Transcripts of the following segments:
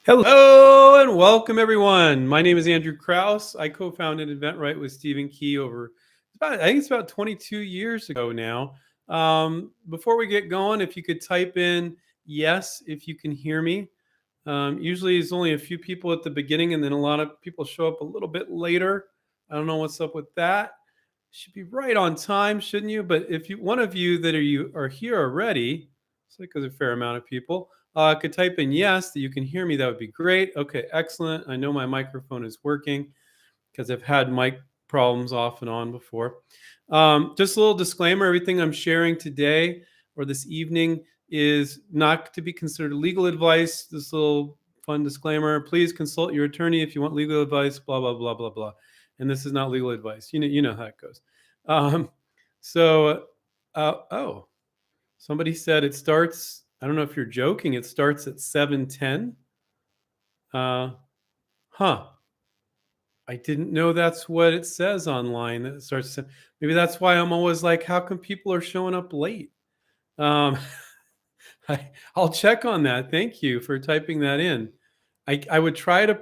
Hello and welcome, everyone. My name is Andrew Krauss. I co-founded inventRight with Stephen Key I think it's about 22 years ago now. Before we get going, if you could type in yes, if you can hear me. Usually, it's only a few people at the beginning, and then a lot of people show up a little bit later. I don't know what's up with that. Should be right on time, shouldn't you? But if one of you that are here already, it's like there's a fair amount of people, could type in yes that you can hear me. That would be great. Okay, excellent. I know my microphone is working because I've had mic problems off and on before. Just a little disclaimer: everything I'm sharing today or this evening is not to be considered legal advice. This little fun disclaimer: please consult your attorney if you want legal advice. Blah blah blah blah blah. And this is not legal advice. You know how it goes. Um, oh, somebody said it starts. I don't know if you're joking. It starts at 7:10. Uh, huh. I didn't know that's what it says online. That it starts. Maybe that's why I'm always like, how come people are showing up late? Um, I'll check on that. Thank you for typing that in. I would try to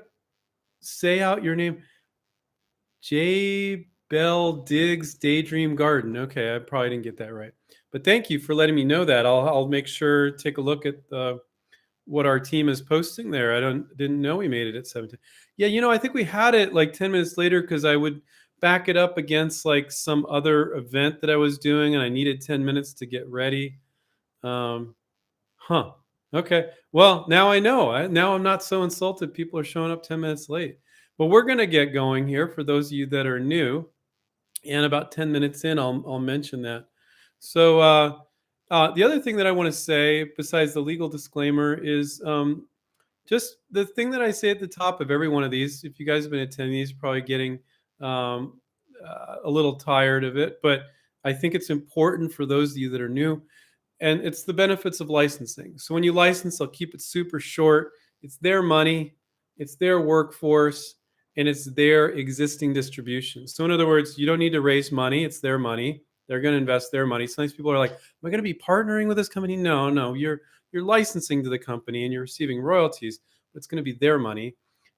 say out your name. J. Bell Diggs Daydream Garden. Okay, I probably didn't get that right, but thank you for letting me know that. I'll make sure take a look at what our team is posting there. Didn't know we made it at 17. Yeah, I think we had it like 10 minutes later because I would back it up against like some other event that I was doing, and I needed 10 minutes to get ready. Um, huh. Okay. Well, now I know. Now I'm not so insulted. People are showing up 10 minutes late. But we're going to get going here for those of you that are new. And about 10 minutes in, I'll mention that. So the other thing that I want to say, besides the legal disclaimer, is just the thing that I say at the top of every one of these. If you guys have been attending these, probably getting um, a little tired of it. But I think it's important for those of you that are new. And it's the benefits of licensing. So when you license, I'll keep it super short. It's their money, it's their workforce, and it's their existing distribution. So in other words, you don't need to raise money. It's their money. They're going to invest their money. Sometimes people are like, am I going to be partnering with this company? No. You're licensing to the company and you're receiving royalties, but it's going to be their money.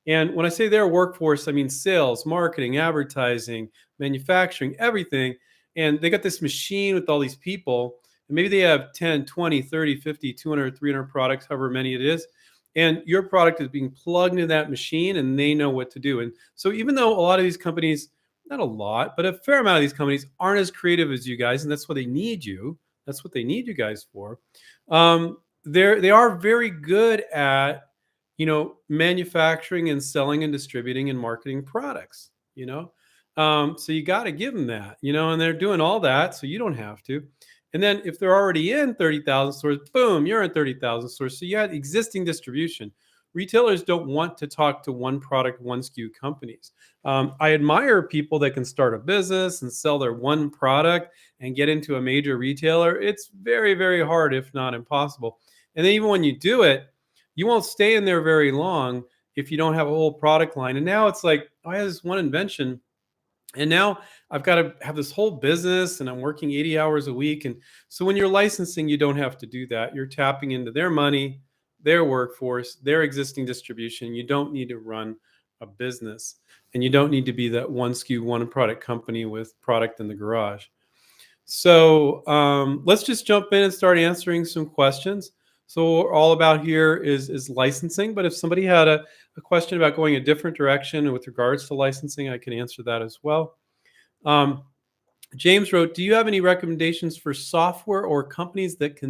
And when I say their workforce, I mean sales, marketing, advertising, manufacturing, everything. And they got this machine with all these people. And maybe they have 10, 20, 30, 50, 200, 300 products, however many it is. And your product is being plugged into that machine and they know what to do. And so even though a lot of these companies, not a lot, but a fair amount of these companies aren't as creative as you guys, and that's what they need you. That's what they need you guys for. They are very good at, manufacturing and selling and distributing and marketing products, So you got to give them that, and they're doing all that. So you don't have to. And then if they're already in 30,000 stores, boom, you're in 30,000 stores. So you have existing distribution. Retailers don't want to talk to one product, one SKU companies. I admire people that can start a business and sell their one product and get into a major retailer. It's very, very hard, if not impossible. And then even when you do it, you won't stay in there very long if you don't have a whole product line. And now it's like, oh, I have this one invention. And now I've got to have this whole business and I'm working 80 hours a week. And so when you're licensing, you don't have to do that. You're tapping into their money, their workforce, their existing distribution. You don't need to run a business and you don't need to be that one SKU, one product company with product in the garage. So let's just jump in and start answering some questions. So what we're all about here is licensing. But if somebody had a question about going a different direction with regards to licensing, I can answer that as well. James wrote, do you have any recommendations for software or companies that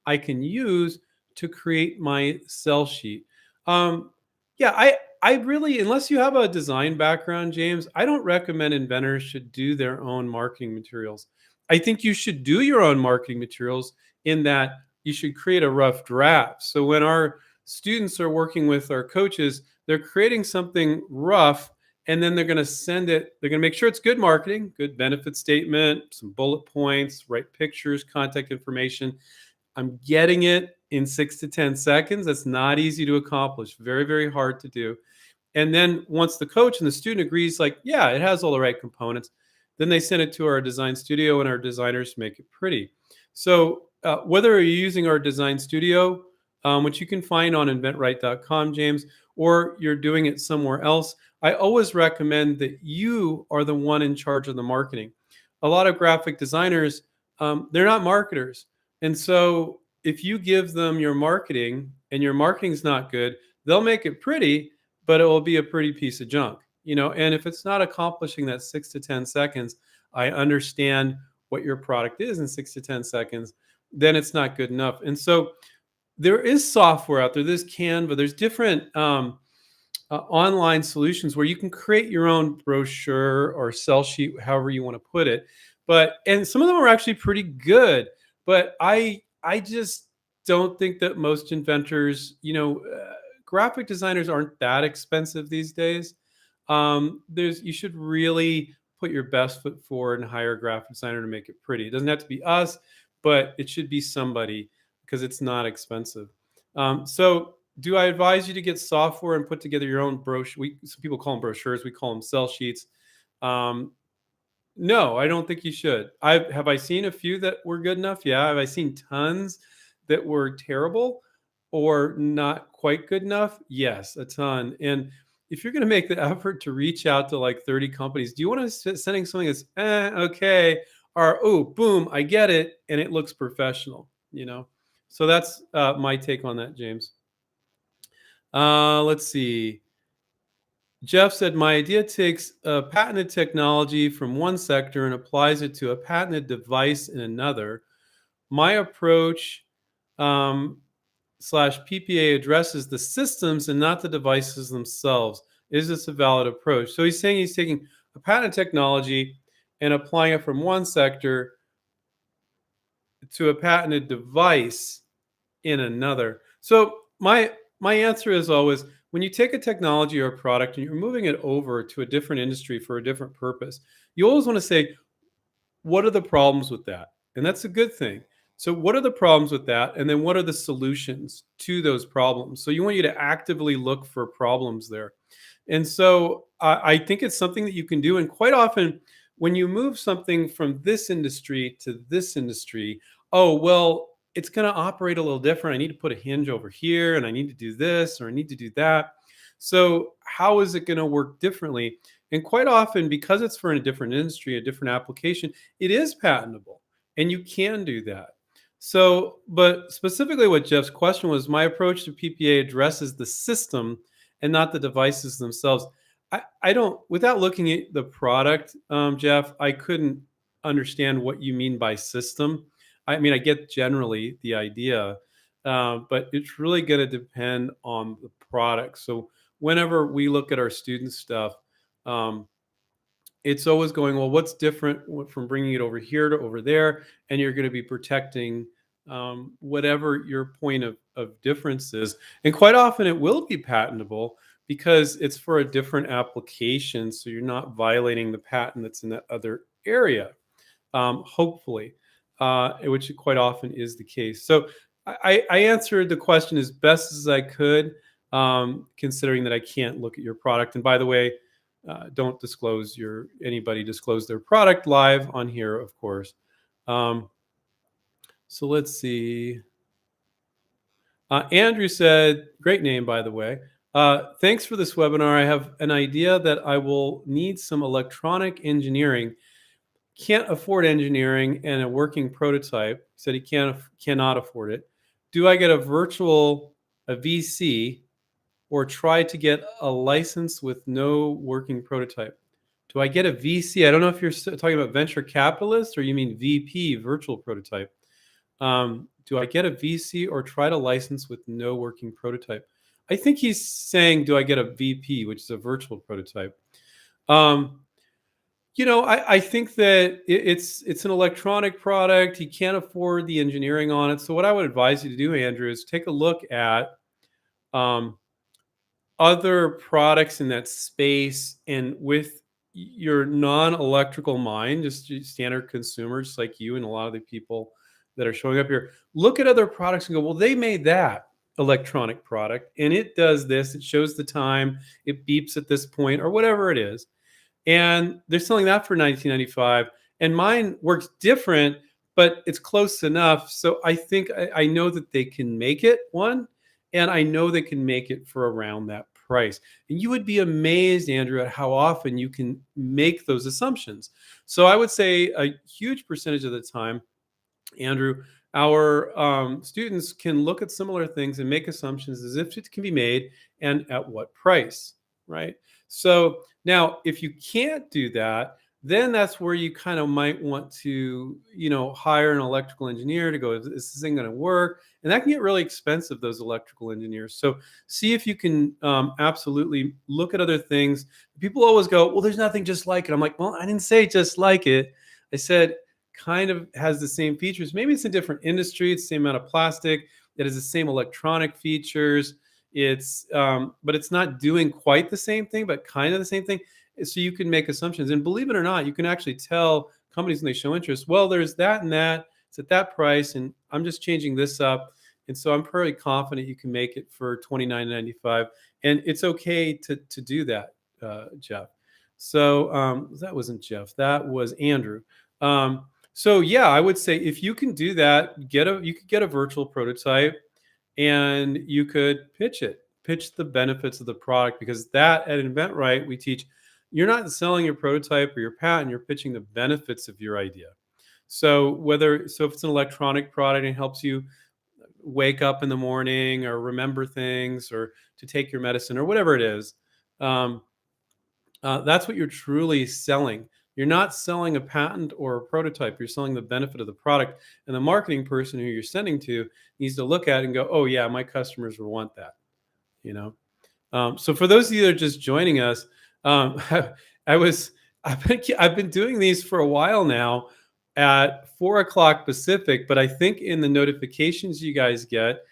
I can use to create my sell sheet? Yeah, I really, unless you have a design background, James, I don't recommend inventors should do their own marketing materials. I think you should do your own marketing materials in that you should create a rough draft. So when our students are working with our coaches, they're creating something rough and then they're going to send it. They're going to make sure it's good marketing, good benefit statement, some bullet points, right pictures, contact information. I'm getting it in 6 to 10 seconds. That's not easy to accomplish. Very, very hard to do. And then once the coach and the student agrees, like, yeah, it has all the right components, then they send it to our design studio and our designers make it pretty. So whether you're using our design studio which you can find on inventright.com, James, or you're doing it somewhere else, I always recommend that you are the one in charge of the marketing. A lot of graphic designers, they're not marketers. And so if you give them your marketing and your marketing's not good, they'll make it pretty, but it will be a pretty piece of junk. And if it's not accomplishing that 6 to 10 seconds, I understand what your product is in 6 to 10 seconds, then it's not good enough. And so there is software out there. There's Canva. There's different online solutions where you can create your own brochure or sell sheet, however you want to put it. And some of them are actually pretty good. But I just don't think that most inventors, graphic designers aren't that expensive these days. You should really put your best foot forward and hire a graphic designer to make it pretty. It doesn't have to be us, but it should be somebody because it's not expensive. So, do I advise you to get software and put together your own brochure? Some people call them brochures. We call them sell sheets. Um, no, I don't think you should. Have I seen a few that were good enough? Yeah. Have I seen tons that were terrible or not quite good enough? Yes, a ton. And if you're going to make the effort to reach out to like 30 companies, do you want to sending something that's okay, or oh, boom, I get it, and it looks professional? So that's my take on that, James. Let's see. Jeff said, my idea takes a patented technology from one sector and applies it to a patented device in another. My approach slash PPA addresses the systems and not the devices themselves. Is this a valid approach? So he's saying he's taking a patented technology and applying it from one sector to a patented device in another. So my answer is always, when you take a technology or a product and you're moving it over to a different industry for a different purpose, you always want to say, what are the problems with that? And that's a good thing. So what are the problems with that? And then what are the solutions to those problems? So you want you to actively look for problems there. And so I think it's something that you can do. And quite often, when you move something from this industry to this industry, oh, well, it's going to operate a little different. I need to put a hinge over here and I need to do this or I need to do that. So, how is it going to work differently? And quite often, because it's for a different industry, a different application, it is patentable and you can do that. So, but specifically, what Jeff's question was, my approach to PPA addresses the system and not the devices themselves. I don't, without looking at the product, Jeff, I couldn't understand what you mean by system. I mean, I get generally the idea, but it's really going to depend on the product. So whenever we look at our student stuff, um, it's always going, well, what's different from bringing it over here to over there? And you're going to be protecting whatever your point of difference is. And quite often it will be patentable because it's for a different application. So you're not violating the patent that's in that other area, hopefully, which quite often is the case. So I answered the question as best as I could, considering that I can't look at your product. And by the way, don't anybody disclose their product live on here, of course. So let's see. Andrew said, great name, by the way. Thanks for this webinar. I have an idea that I will need some electronic engineering. Can't afford engineering and a working prototype. He said he cannot afford it. Do I get a VC, or try to get a license with no working prototype? Do I get a VC? I don't know if you're talking about venture capitalist or you mean VP, virtual prototype. Do I get a VC or try to license with no working prototype? I think he's saying, do I get a VP, which is a virtual prototype? I think that it's an electronic product. He can't afford the engineering on it. So what I would advise you to do, Andrew, is take a look at other products in that space, and with your non-electrical mind, just standard consumers like you and a lot of the people that are showing up here, look at other products and go, well, they made that electronic product and it does this, it shows the time, it beeps at this point, or whatever it is. And they're selling that for $19.95. And mine works different, but it's close enough. So I think I know that they can make it, one. and I know they can make it for around that price. And you would be amazed, Andrew, at how often you can make those assumptions. So I would say a huge percentage of the time, Andrew, our students can look at similar things and make assumptions as if it can be made and at what price, right? So now, if you can't do that, then that's where you kind of might want to, hire an electrical engineer to go, is this thing going to work? And that can get really expensive, those electrical engineers. So see if you can absolutely look at other things. People always go, well, there's nothing just like it. I'm like, well, I didn't say just like it. I said kind of has the same features. Maybe it's a different industry. It's the same amount of plastic. It has the same electronic features. But it's not doing quite the same thing, but kind of the same thing. So you can make assumptions. And believe it or not, you can actually tell companies when they show interest, well, there's that and that. It's at that price, and I'm just changing this up. And so I'm pretty confident you can make it for $29.95. And it's okay to do that, Jeff. So that wasn't Jeff. That was Andrew. So yeah, I would say if you can do that, you could get a virtual prototype and you could pitch the benefits of the product, because that at InventRight we teach, you're not selling your prototype or your patent, you're pitching the benefits of your idea. So if it's an electronic product and it helps you wake up in the morning or remember things or to take your medicine or whatever it is, um, that's what you're truly selling. You're not selling a patent or a prototype. You're selling the benefit of the product. And the marketing person who you're sending to needs to look at it and go, oh, yeah, my customers will want that. You know? So for those of you that are just joining us, I was I've been doing these for a while now at 4 o'clock Pacific, but I think in the notifications you guys get,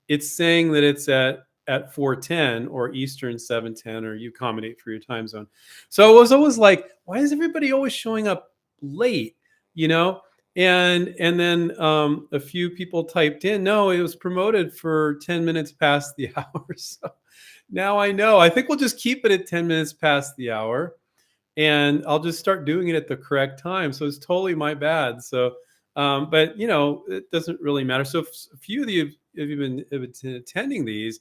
it's saying that it's at 4:10 or Eastern 7:10, or you accommodate for your time zone. So it was always like, why is everybody always showing up late? You know, and then a few people typed in, no, it was promoted for 10 minutes past the hour. So now I know. I think we'll just keep it at 10 minutes past the hour, and I'll just start doing it at the correct time. So it's totally my bad. So, but it doesn't really matter. So if a few of you have been attending these,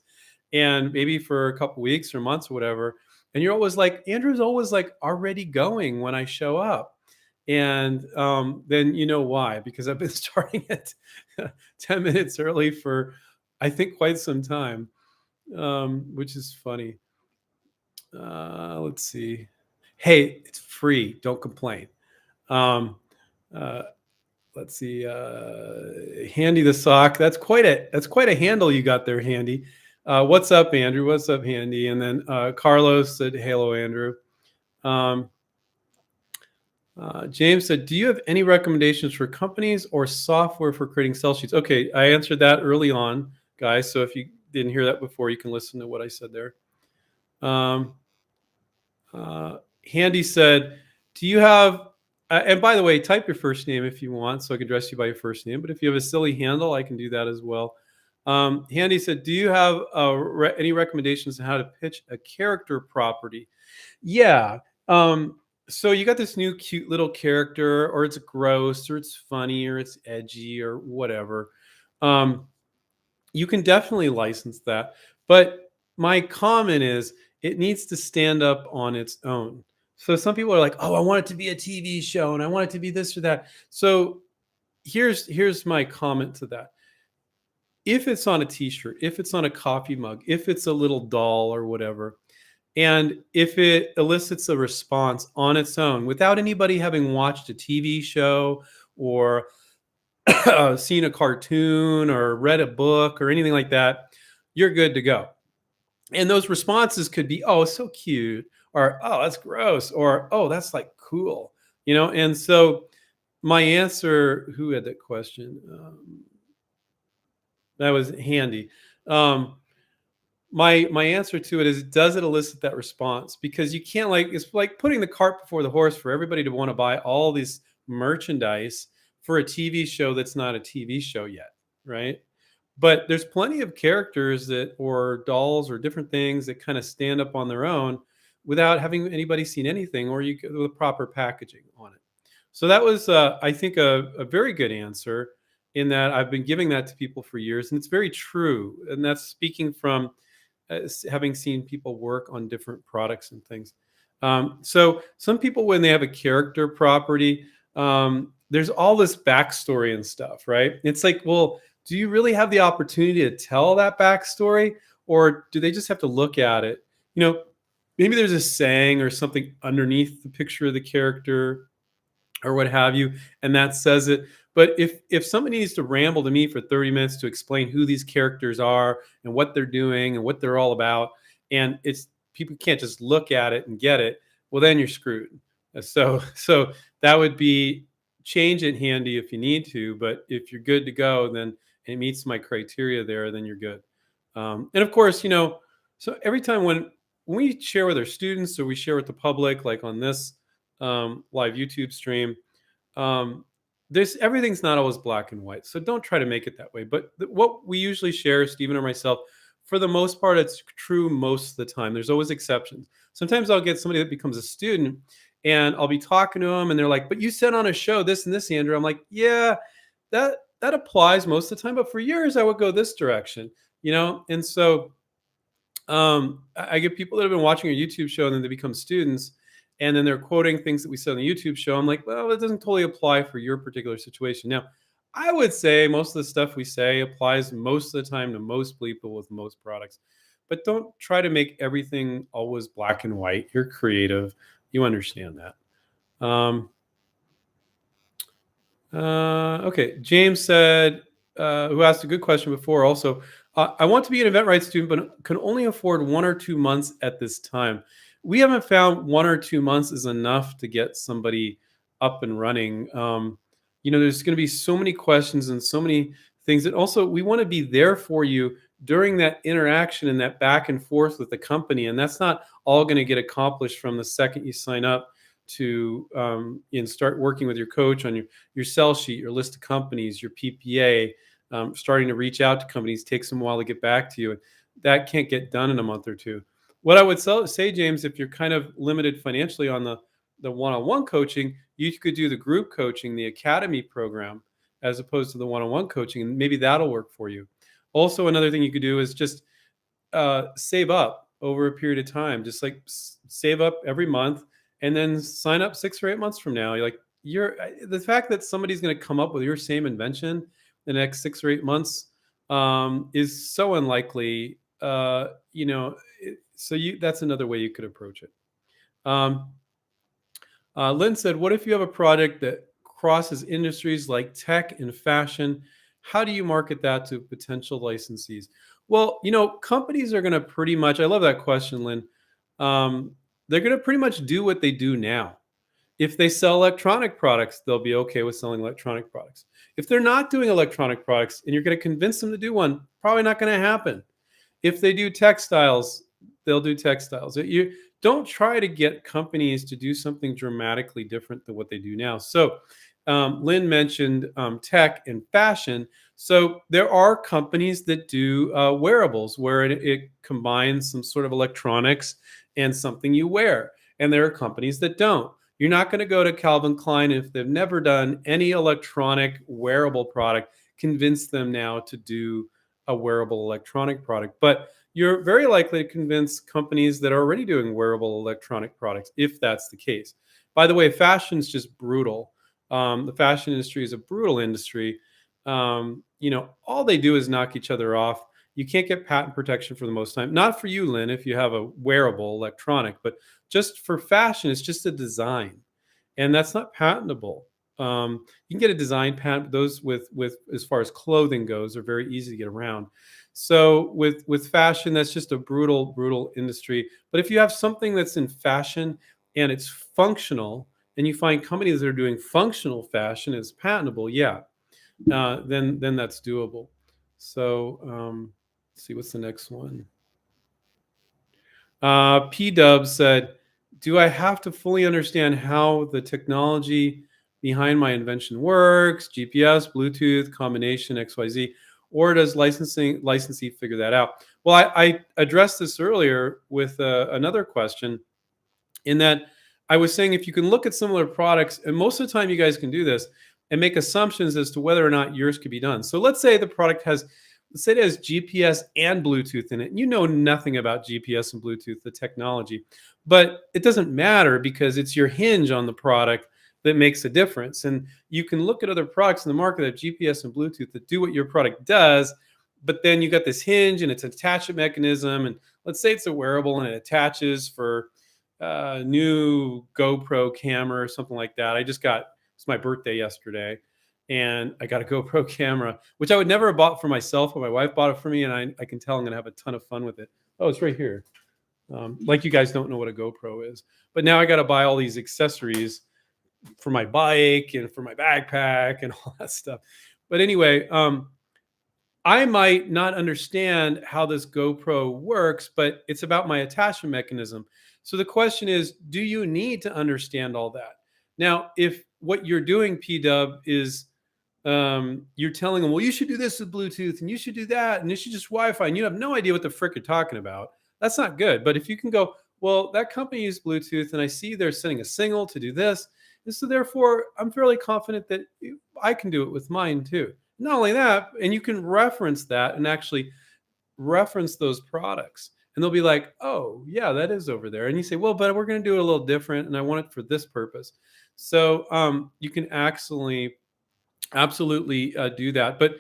and maybe for a couple weeks or months or whatever, and you're always like, Andrew's always like already going when I show up. And then you know why, because I've been starting at 10 minutes early for, I think, quite some time, which is funny. Let's see. Hey, it's free. Don't complain. Um, uh, let's see. Handy the sock. That's quite a handle you got there, Handy. What's up, Andrew? What's up, Handy? And then Carlos said, "Hello, Andrew." Um, James said, "Do you have any recommendations for companies or software for creating sell sheets?" Okay, I answered that early on, guys. So if you didn't hear that before, you can listen to what I said there. Um, Handy said, "Do you have?" And by the way, type your first name if you want, so I can address you by your first name. But if you have a silly handle, I can do that as well. Handy said, "Do you have any recommendations on how to pitch a character property?" Yeah. So you got this new cute little character, or it's gross, or it's funny, or it's edgy, or whatever. Um, you can definitely license that. But my comment is it needs to stand up on its own. So some people are like, oh, I want it to be a TV show and I want it to be this or that. So here's my comment to that. If it's on a t-shirt, if it's on a coffee mug, if it's a little doll or whatever, and if it elicits a response on its own without anybody having watched a TV show or seen a cartoon or read a book or anything like that, you're good to go. And those responses could be, oh, it's so cute, or oh, that's gross, or oh, that's like cool, And so my answer, who had that question? That was Handy. Um, my answer to it is, does it elicit that response? Because you can't, like, it's like putting the cart before the horse for everybody to want to buy all this merchandise for a TV show that's not a TV show yet, right? But there's plenty of characters or dolls or different things that kind of stand up on their own without having anybody seen anything, or you with proper packaging on it. So that was, I think, a very good answer. in that I've been giving that to people for years, and it's very true. And that's speaking from having seen people work on different products and things. So some people, when they have a character property, there's all this backstory and stuff, right? It's like, well, do you really have the opportunity to tell that backstory, or do they just have to look at it? You know, maybe there's a saying or something underneath the picture of the character or what have you, and that says it. But if somebody needs to ramble to me for 30 minutes to explain who these characters are and what they're doing and what they're all about, and it's people can't just look at it and get it, well, then you're screwed. So that would be change it handy if you need to, but if you're good to go, then it meets my criteria there, then you're good. And of course, so every time when we share with our students or we share with the public, like on this live YouTube stream, um, there's everything's not always black and white. So don't try to make it that way. But what we usually share, Stephen or myself, for the most part, it's true most of the time. There's always exceptions. Sometimes I'll get somebody that becomes a student and I'll be talking to them and they're like, but you said on a show this and this, Andrew. I'm like, yeah, that applies most of the time. But for years, I would go this direction, And so I get people that have been watching a YouTube show and then they become students, and then they're quoting things that we said on the YouTube show. I'm like, well, it doesn't totally apply for your particular situation. Now, I would say most of the stuff we say applies most of the time to most people with most products, but don't try to make everything always black and white. You're creative, you understand that. Okay, James said, who asked a good question before also, I want to be an inventRight student, but can only afford 1 or 2 months at this time. We haven't found 1 or 2 months is enough to get somebody up and running. There's going to be so many questions and so many things. And also, we want to be there for you during that interaction and that back and forth with the company. And that's not all going to get accomplished from the second you sign up to and start working with your coach on your sell sheet, your list of companies, your PPA, starting to reach out to companies takes them a while to get back to you. And that can't get done in a month or two. What I would say, James, if you're kind of limited financially on the one-on-one coaching, you could do the group coaching, the academy program, as opposed to the one-on-one coaching, and maybe that'll work for you. Also, another thing you could do is just save up over a period of time. Just like save up every month and then sign up 6 or 8 months from now. The fact that somebody's going to come up with your same invention in the next 6 or 8 months is so unlikely. That's another way you could approach it. Lynn said, what if you have a product that crosses industries like tech and fashion? How do you market that to potential licensees? Well, companies are going to pretty much, I love that question, Lynn. They're going to pretty much do what they do now. If they sell electronic products, they'll be okay with selling electronic products. If they're not doing electronic products and you're going to convince them to do one, probably not going to happen. If they do textiles, they'll do textiles. You don't try to get companies to do something dramatically different than what they do now. So Lynn mentioned tech and fashion. So there are companies that do wearables where it combines some sort of electronics and something you wear. And there are companies that don't. You're not going to go to Calvin Klein if they've never done any electronic wearable product, convince them now to do a wearable electronic product. But you're very likely to convince companies that are already doing wearable electronic products, if that's the case. By the way, fashion is just brutal. The fashion industry is a brutal industry. All they do is knock each other off. You can't get patent protection for the most time. Not for you, Lynn, if you have a wearable electronic, but just for fashion, it's just a design. And that's not patentable. You can get a design patent. Those with as far as clothing goes are very easy to get around. So with fashion, that's just a brutal industry. But if you have something that's in fashion and it's functional, and you find companies that are doing functional fashion is patentable, then that's doable. So let's see, what's the next one? P-Dub said, do I have to fully understand how the technology behind my invention works, GPS, Bluetooth, combination, XYZ, or does licensee figure that out? Well, I addressed this earlier with another question, in that I was saying if you can look at similar products, and most of the time you guys can do this, and make assumptions as to whether or not yours could be done. So let's say the product has, let's say it has GPS and Bluetooth in it. And you know nothing about GPS and Bluetooth, the technology, but it doesn't matter because it's your hinge on the product that makes a difference. And you can look at other products in the market that have GPS and Bluetooth that do what your product does, but then you got this hinge and it's an attachment mechanism. And let's say it's a wearable and it attaches for a new GoPro camera or something like that. I just got, it's my birthday yesterday, and I got a GoPro camera, which I would never have bought for myself, but my wife bought it for me, and I can tell I'm going to have a ton of fun with it. Oh, it's right here. Like you guys don't know what a GoPro is, but now I got to buy all these accessories for my bike and for my backpack and all that stuff. But anyway, I might not understand how this GoPro works, but it's about my attachment mechanism. So the question is, do you need to understand all that? Now, if what you're doing, PW, is you're telling them, well, you should do this with Bluetooth and you should do that and you should just Wi-Fi, and you have no idea what the frick you're talking about, that's not good. But if you can go, well, that company uses Bluetooth and I see they're sending a signal to do this, and so therefore I'm fairly confident that I can do it with mine too. Not only that, and you can reference that and actually reference those products. And they'll be like, oh, yeah, that is over there. And you say, well, but we're going to do it a little different. And I want it for this purpose. So you can actually absolutely do that. But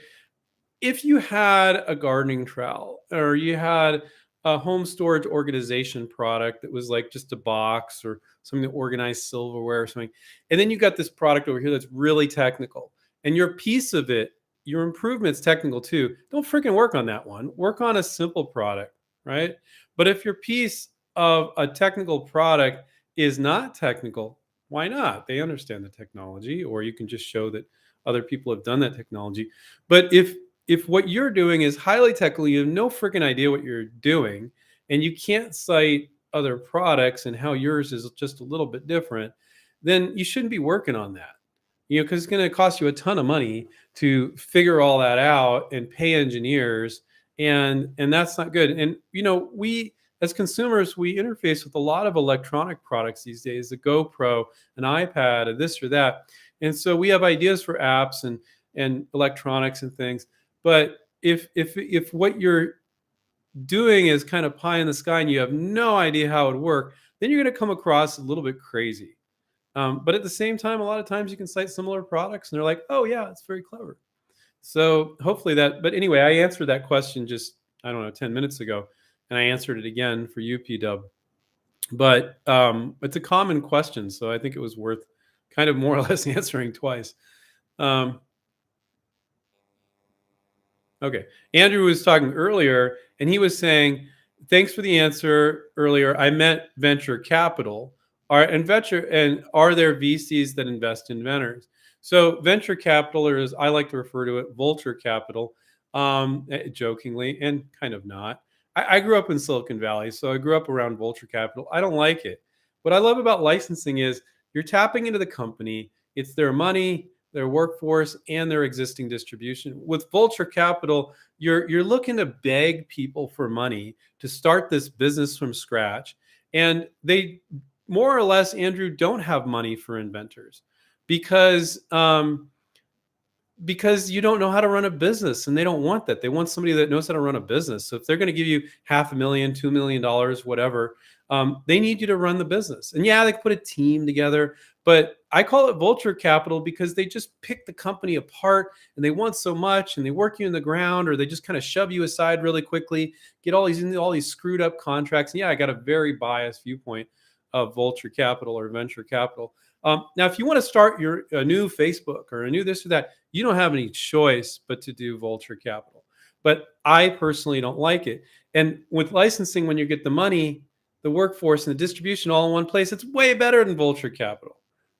if you had a gardening trowel or you had a home storage organization product that was like just a box or something that organized silverware or something, and then you got this product over here that's really technical, and your piece of it, your improvement's technical too, don't freaking work on that one. Work on a simple product, right? But if your piece of a technical product is not technical, why not? They understand the technology, or you can just show that other people have done that technology. But if what you're doing is highly technical, you have no freaking idea what you're doing, and you can't cite other products and how yours is just a little bit different, then you shouldn't be working on that. Because it's going to cost you a ton of money to figure all that out and pay engineers, and that's not good. And we as consumers, we interface with a lot of electronic products these days, the GoPro, an iPad, a this or that. And so we have ideas for apps and electronics and things. But if what you're doing is kind of pie in the sky and you have no idea how it would work, then you're going to come across a little bit crazy. But at the same time, a lot of times you can cite similar products and they're like, oh, yeah, it's very clever. So hopefully that, but anyway, I answered that question just, I don't know, 10 minutes ago, and I answered it again for you, PW. But it's a common question, so I think it was worth kind of more or less answering twice. Okay. Andrew was talking earlier, and he was saying, thanks for the answer earlier. I meant venture capital. Are there VCs that invest in inventors? So venture capital, or as I like to refer to it, vulture capital, jokingly and kind of not. I grew up in Silicon Valley, so I grew up around vulture capital. I don't like it. What I love about licensing is you're tapping into the company. It's their money, their workforce, and their existing distribution. With vulture capital, you're looking to beg people for money to start this business from scratch, and they more or less, Andrew, don't have money for inventors because you don't know how to run a business, and they don't want that. They want somebody that knows how to run a business. So if they're going to give you $500,000, $2 million, whatever, they need you to run the business. And yeah, they can put a team together, but I call it vulture capital because they just pick the company apart and they want so much, and they work you in the ground, or they just kind of shove you aside really quickly, get all these screwed up contracts. And yeah, I got a very biased viewpoint of vulture capital or venture capital. Now, if you want to start a new Facebook or a new this or that, you don't have any choice but to do vulture capital. But I personally don't like it. And with licensing, when you get the money, the workforce, and the distribution all in one place, it's way better than vulture capital.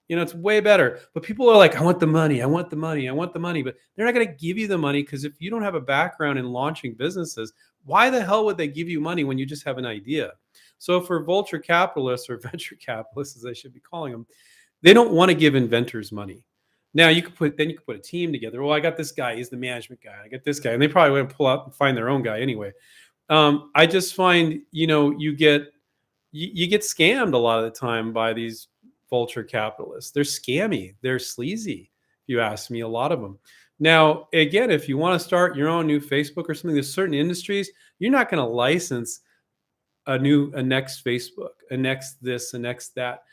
It's way better. But people are like, I want the money, I want the money, I want the money. But they're not going to give you the money, because if you don't have a background in launching businesses, why the hell would they give you money when you just have an idea? So for vulture capitalists, or venture capitalists, as I should be calling them, they don't want to give inventors money. Now you could put a team together. Well, I got this guy, he's the management guy. I got this guy, and they probably want to pull out and find their own guy anyway. I just find you get scammed a lot of the time by these vulture capitalists. They're scammy, they're sleazy, you ask me, a lot of them. Now, again, if you want to start your own new Facebook or something, there's certain industries you're not going to license a next Facebook, a next this, a next that,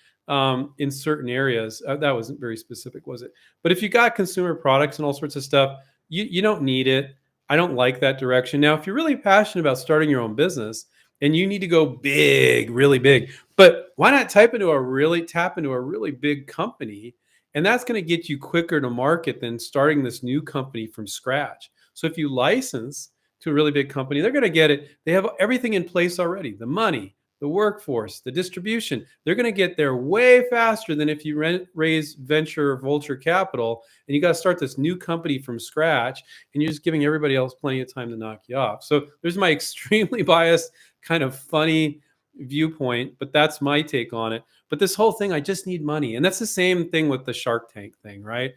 in certain areas. That wasn't very specific, was it? But if you got consumer products and all sorts of stuff, you don't need it. I don't like that direction. Now, if you're really passionate about starting your own business and you need to go big, really big, but why not tap into a really big company? And that's going to get you quicker to market than starting this new company from scratch. So if you license to a really big company, they're going to get it. They have everything in place already: the money, the workforce, the distribution. They're going to get there way faster than if you raise venture or vulture capital and you got to start this new company from scratch and you're just giving everybody else plenty of time to knock you off. So there's my extremely biased, kind of funny viewpoint, but that's my take on it. But this whole thing, I just need money. And that's the same thing with the Shark Tank thing, right?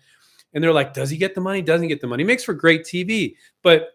And they're like, does he get the money? Doesn't he get the money? It makes for great TV. But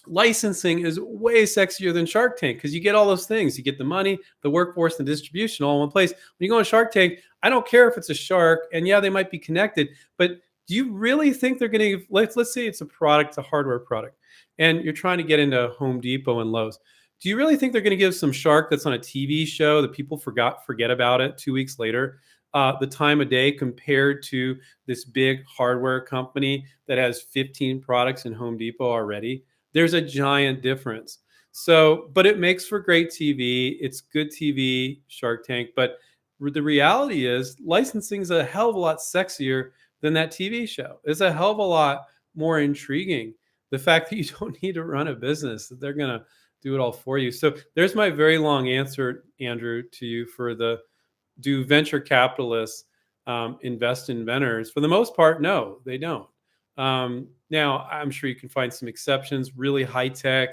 licensing is way sexier than Shark Tank because you get all those things. You get the money, the workforce, and the distribution all in one place. When you go on Shark Tank, I don't care if it's a shark, and yeah, they might be connected, but do you really think they're going to, let's say it's a product, a hardware product, and you're trying to get into Home Depot and Lowe's. Do you really think they're going to give some shark that's on a TV show that people forget about it 2 weeks later, the time of day compared to this big hardware company that has 15 products in Home Depot already? There's a giant difference. So, but it makes for great TV. It's good TV, Shark Tank. But the reality is, licensing is a hell of a lot sexier than that TV show. It's a hell of a lot more intriguing. The fact that you don't need to run a business, that they're going to do it all for you. So, there's my very long answer, Andrew, to you for the do venture capitalists invest in inventors? For the most part, no, they don't. Now, I'm sure you can find some exceptions, really high tech,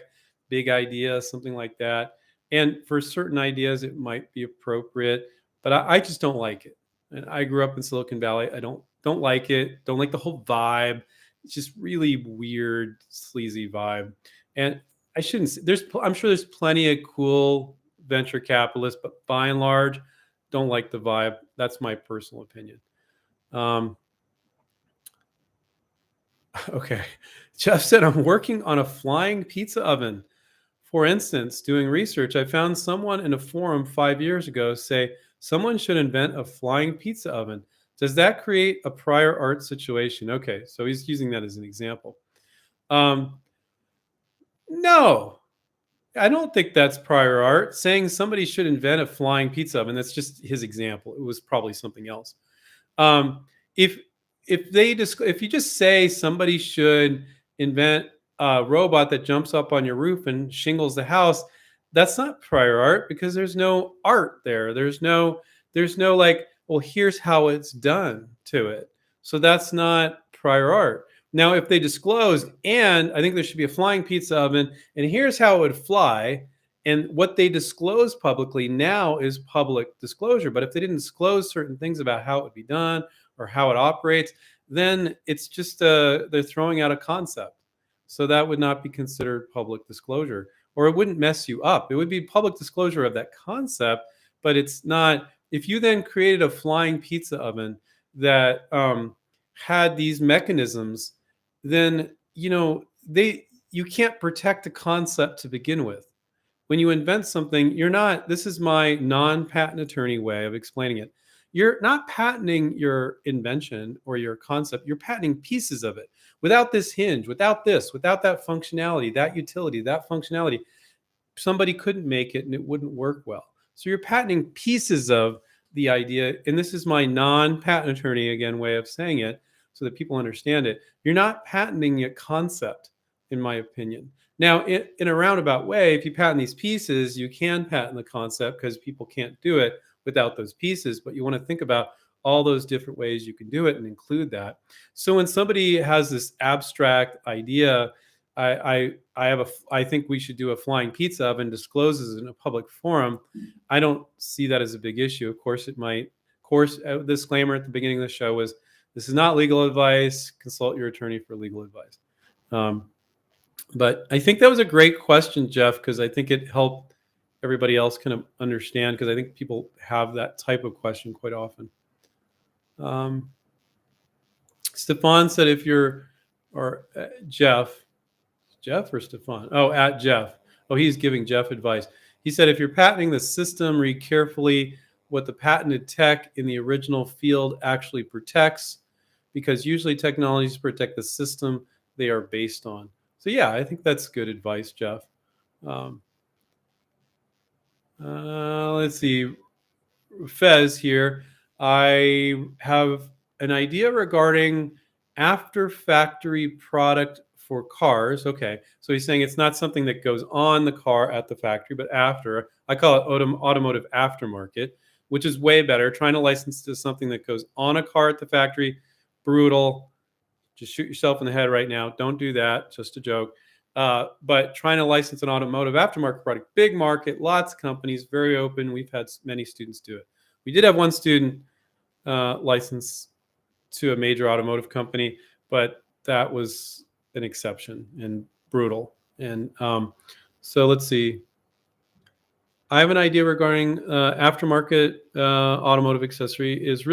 big ideas, something like that. And for certain ideas, it might be appropriate, but I just don't like it. And I grew up in Silicon Valley. I don't like it. Don't like the whole vibe. It's just really weird, sleazy vibe. And I shouldn't. I'm sure there's plenty of cool venture capitalists, but by and large, don't like the vibe. That's my personal opinion. Um, Okay. Jeff said, I'm working on a flying pizza oven. For instance, doing research, I found someone in a forum 5 years ago say someone should invent a flying pizza oven. Does that create a prior art situation? Okay, so he's using that as an example. Um, no, I don't think that's prior art. Saying somebody should invent a flying pizza oven, that's just his example. It was probably something else. Um, if if you just say somebody should invent a robot that jumps up on your roof and shingles the house, that's not prior art because there's no art there. There's no like, well, here's how it's done to it. So that's not prior art. Now, if they disclosed, and I think there should be a flying pizza oven, and here's how it would fly, and what they disclose publicly now is public disclosure. But if they didn't disclose certain things about how it would be done or how it operates, then it's just they're throwing out a concept. So that would not be considered public disclosure, or it wouldn't mess you up. It would be public disclosure of that concept, but it's not. If you then created a flying pizza oven that had these mechanisms, then you can't protect the concept to begin with. When you invent something, you're not, this is my non-patent attorney way of explaining it. You're not patenting your invention or your concept, you're patenting pieces of it. Without this hinge, without this, without that functionality, that utility, that functionality, somebody couldn't make it and it wouldn't work well. So you're patenting pieces of the idea. And this is my non-patent attorney, again, way of saying it so that people understand it. You're not patenting a concept, in my opinion. Now, in a roundabout way, if you patent these pieces, you can patent the concept because people can't do it without those pieces. But you want to think about all those different ways you can do it and include that. So when somebody has this abstract idea, I think we should do a flying pizza oven, discloses in a public forum. I don't see that as a big issue. Of course, it might. Of course, a disclaimer at the beginning of the show was this is not legal advice. Consult your attorney for legal advice. But I think that was a great question, Jeff, because I think it helped everybody else kind of understand, because I think people have that type of question quite often. Stefan said if you're, or Jeff or Stefan? Oh, at Jeff. Oh, he's giving Jeff advice. He said if you're patenting the system, read carefully what the patented tech in the original field actually protects, because usually technologies protect the system they are based on. So yeah, I think that's good advice, Jeff. Um, let's see. Fez here. I have an idea regarding after factory product for cars. Okay. So he's saying it's not something that goes on the car at the factory, but after. I call it automotive aftermarket, which is way better. Trying to license to something that goes on a car at the factory, brutal. Just shoot yourself in the head right now. Don't do that. Just a joke. But trying to license an automotive aftermarket product, big market, lots of companies, very open. We've had many students do it. We did have one student license to a major automotive company, but that was an exception and brutal. And so let's see. I have an idea regarding aftermarket automotive accessory. Is it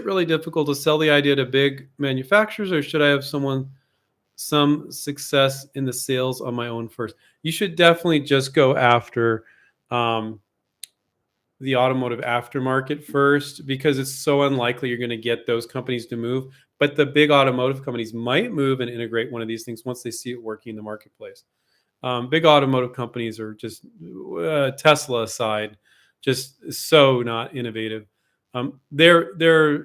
really difficult to sell the idea to big manufacturers, or should I have some success in the sales on my own first? You should definitely just go after um, the automotive aftermarket first, because it's so unlikely you're going to get those companies to move. But the big automotive companies might move and integrate one of these things once they see it working in the marketplace. Big automotive companies are just Tesla aside, just so not innovative. They're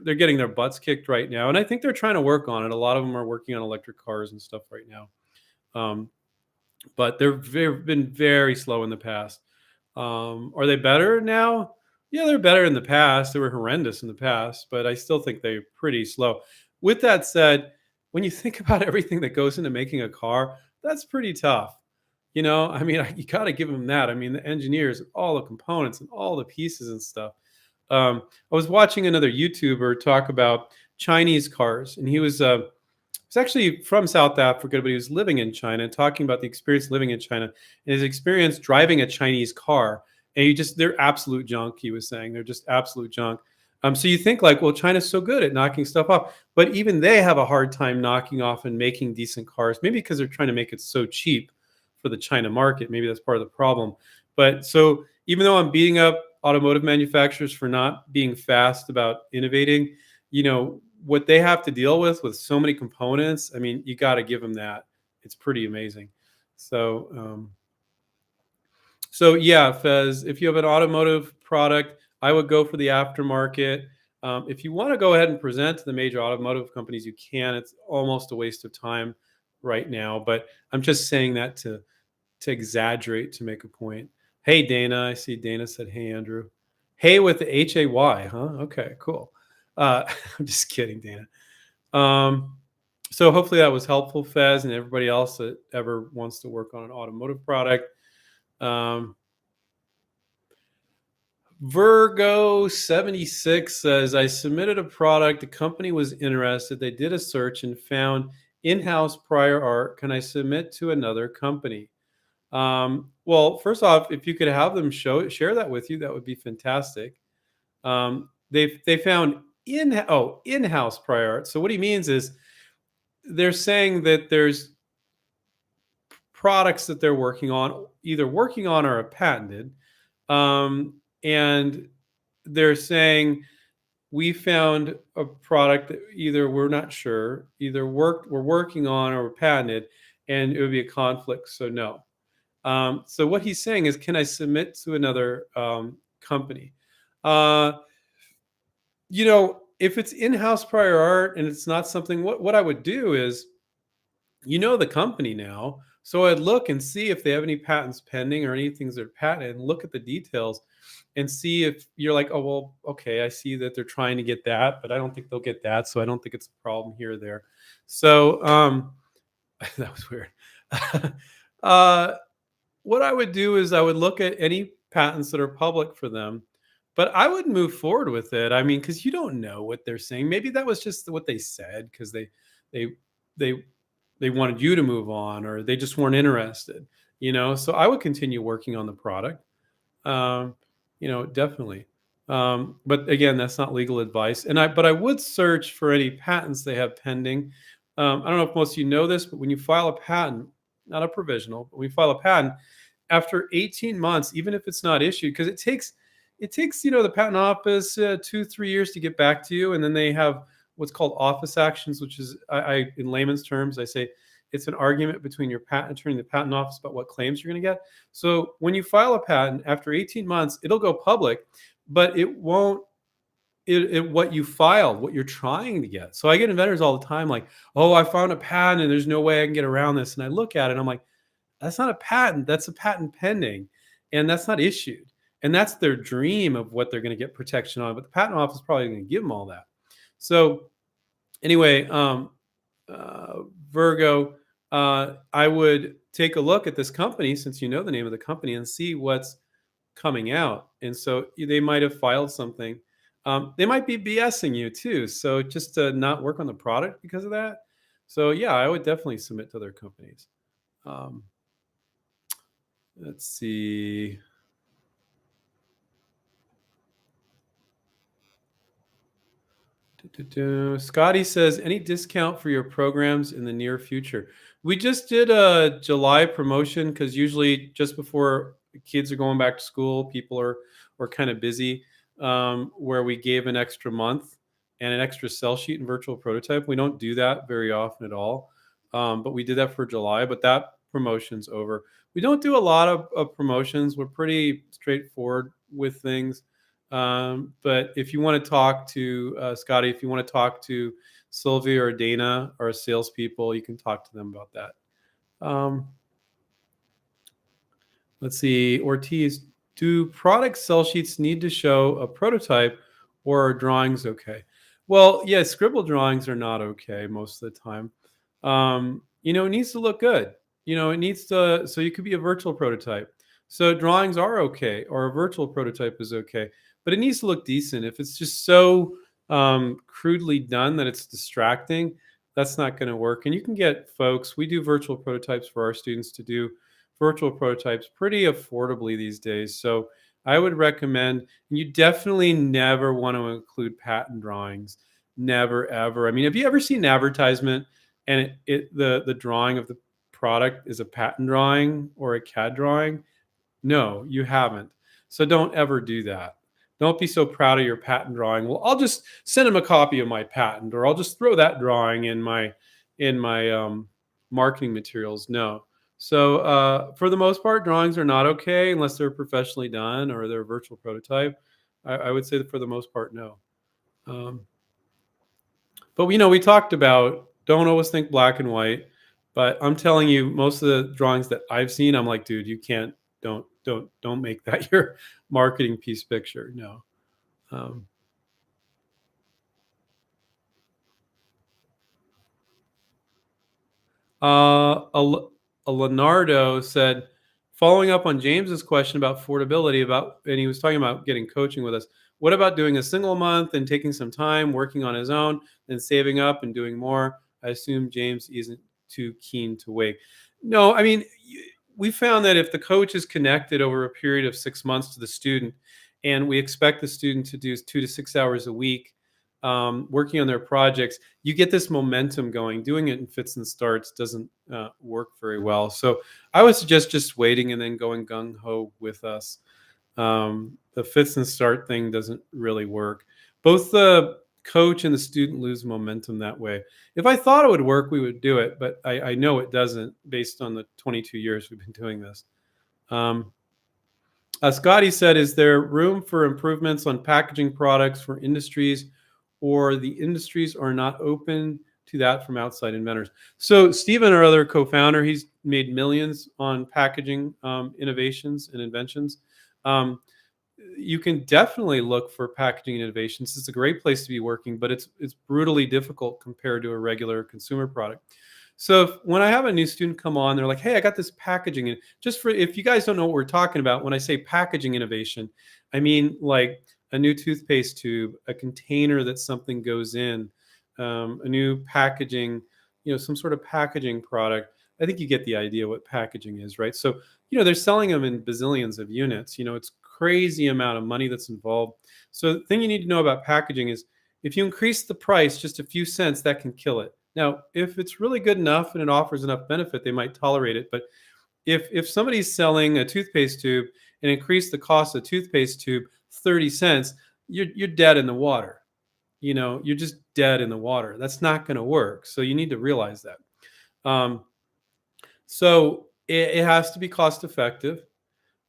getting their butts kicked right now, and I think they're trying to work on it. A lot of them are working on electric cars and stuff right now, um, but they've been very slow in the past. Are they better now? Yeah, they're better in the past. They were horrendous in the past, but I still think they're pretty slow. With that said, when you think about everything that goes into making a car, that's pretty tough. I mean, you got to give them that. I mean, the engineers, all the components and all the pieces and stuff. I was watching another YouTuber talk about Chinese cars, and he was actually from South Africa, but he was living in China, talking about the experience living in China and his experience driving a Chinese car. And they're absolute junk. He was saying they're just absolute junk. So you think like, well, China's so good at knocking stuff off, but even they have a hard time knocking off and making decent cars. Maybe because they're trying to make it so cheap for the China market. Maybe that's part of the problem. But so even though I'm beating up automotive manufacturers for not being fast about innovating, what they have to deal with so many components, I mean, you got to give them that. It's pretty amazing. So yeah, Fez, if you have an automotive product, I would go for the aftermarket. If you want to go ahead and present to the major automotive companies, you can. It's almost a waste of time right now, but I'm just saying that to exaggerate, to make a point. Hey, Dana. I see Dana said, hey, Andrew. Hey with the Hay, huh? Okay, cool. I'm just kidding, Dana. So hopefully that was helpful, Fez, and everybody else that ever wants to work on an automotive product. Virgo 76 says, I submitted a product. The company was interested. They did a search and found in-house prior art. Can I submit to another company? Well, first off, if you could have them share that with you, that would be fantastic. They found in-house prior art. So what he means is they're saying that there's products that they're either working on or are patented. And they're saying we found a product that either we're not sure, we're working on or patented, and it would be a conflict. So no. So what he's saying is, can I submit to another company? If it's in-house prior art and it's not something, what I would do is, the company now. So I'd look and see if they have any patents pending or any things that are patented, and look at the details and see if you're like, oh, well, okay, I see that they're trying to get that, but I don't think they'll get that. So I don't think it's a problem here or there. So that was weird. What I would do is I would look at any patents that are public for them, but I would move forward with it. I mean, because you don't know what they're saying. Maybe that was just what they said because they they wanted you to move on, or they just weren't interested. So I would continue working on the product. Definitely. But again, that's not legal advice. But I would search for any patents they have pending. I don't know if most of you know this, but when you file a patent, not a provisional, but when you file a patent, after 18 months, even if it's not issued, because it takes the patent office 2-3 years to get back to you, and then they have what's called office actions, which is I in layman's terms I say it's an argument between your patent attorney and the patent office about what claims you're going to get. So when you file a patent after 18 months, it'll go public, but it won't what you filed, what you're trying to get. So I get inventors all the time like, "Oh, I found a patent and there's no way I can get around this." And I look at it and I'm like, "That's not a patent. That's a patent pending, and that's not issued." And that's their dream of what they're going to get protection on, but the patent office is probably going to give them all that. So anyway, uh, Virgo, I would take a look at this company since you know the name of the company and see what's coming out. And so they might have filed something. They might be BSing you too. So just to not work on the product because of that. So yeah, I would definitely submit to other companies. Um, let's see. Scotty says, any discount for your programs in the near future? We just did a July promotion because usually just before the kids are going back to school, people are kind of busy, where we gave an extra month and an extra sell sheet and virtual prototype. We don't do that very often at all, but we did that for July. But that promotion's over. We don't do a lot of promotions. We're pretty straightforward with things. But if you want to talk to Scotty, if you want to talk to Sylvia or Dana or salespeople, you can talk to them about that. Um, let's see, Ortiz, do product sell sheets need to show a prototype or are drawings okay? Well, yeah, scribble drawings are not okay most of the time. It needs to look good. It needs to, so you could be a virtual prototype. So drawings are okay, or a virtual prototype is okay, but it needs to look decent. If it's just so crudely done that it's distracting, that's not going to work. And you can get folks, we do virtual prototypes for our students to do virtual prototypes pretty affordably these days. So I would recommend, and you definitely never want to include patent drawings. Never ever. I mean, have you ever seen an advertisement and the drawing of the product is a patent drawing or a CAD drawing? No, you haven't. So don't ever do that. Don't be so proud of your patent drawing. Well, I'll just send him a copy of my patent, or I'll just throw that drawing in my marketing materials. No. So for the most part, drawings are not okay unless they're professionally done or they're a virtual prototype. I would say that for the most part, no. Um, but we talked about don't always think black and white. But I'm telling you, most of the drawings that I've seen, I'm like, dude, you can't, don't make that your marketing piece picture. No. Um, Leonardo said, following up on James's question about affordability, and he was talking about getting coaching with us. What about doing a single month and taking some time working on his own, then saving up and doing more? I assume James isn't too keen to wait. No, I mean, we found that if the coach is connected over a period of 6 months to the student, and we expect the student to do 2 to 6 hours a week working on their projects, you get this momentum going. Doing it in fits and starts doesn't work very well. So I would suggest just waiting and then going gung ho with us. The fits and start thing doesn't really work. Both the coach and the student lose momentum that way. If I thought it would work, we would do it, but I know it doesn't based on the 22 years we've been doing this. Um, Scotty said, is there room for improvements on packaging products for industries, or the industries are not open to that from outside inventors? So Stephen, our other co-founder, he's made millions on packaging innovations and inventions. Um, you can definitely look for packaging innovations. It's a great place to be working, but it's brutally difficult compared to a regular consumer product. So when I have a new student come on, they're like, "Hey, I got this packaging." And just for if you guys don't know what we're talking about, when I say packaging innovation, I mean like a new toothpaste tube, a container that something goes in, a new packaging, some sort of packaging product. I think you get the idea what packaging is, right? So they're selling them in bazillions of units. It's crazy amount of money that's involved. So the thing you need to know about packaging is if you increase the price just a few cents, that can kill it. Now, if it's really good enough and it offers enough benefit, they might tolerate it. But if somebody's selling a toothpaste tube and increase the cost of toothpaste tube 30 cents, you're dead in the water. You're just dead in the water. That's not going to work. So you need to realize that. Um, so it has to be cost effective.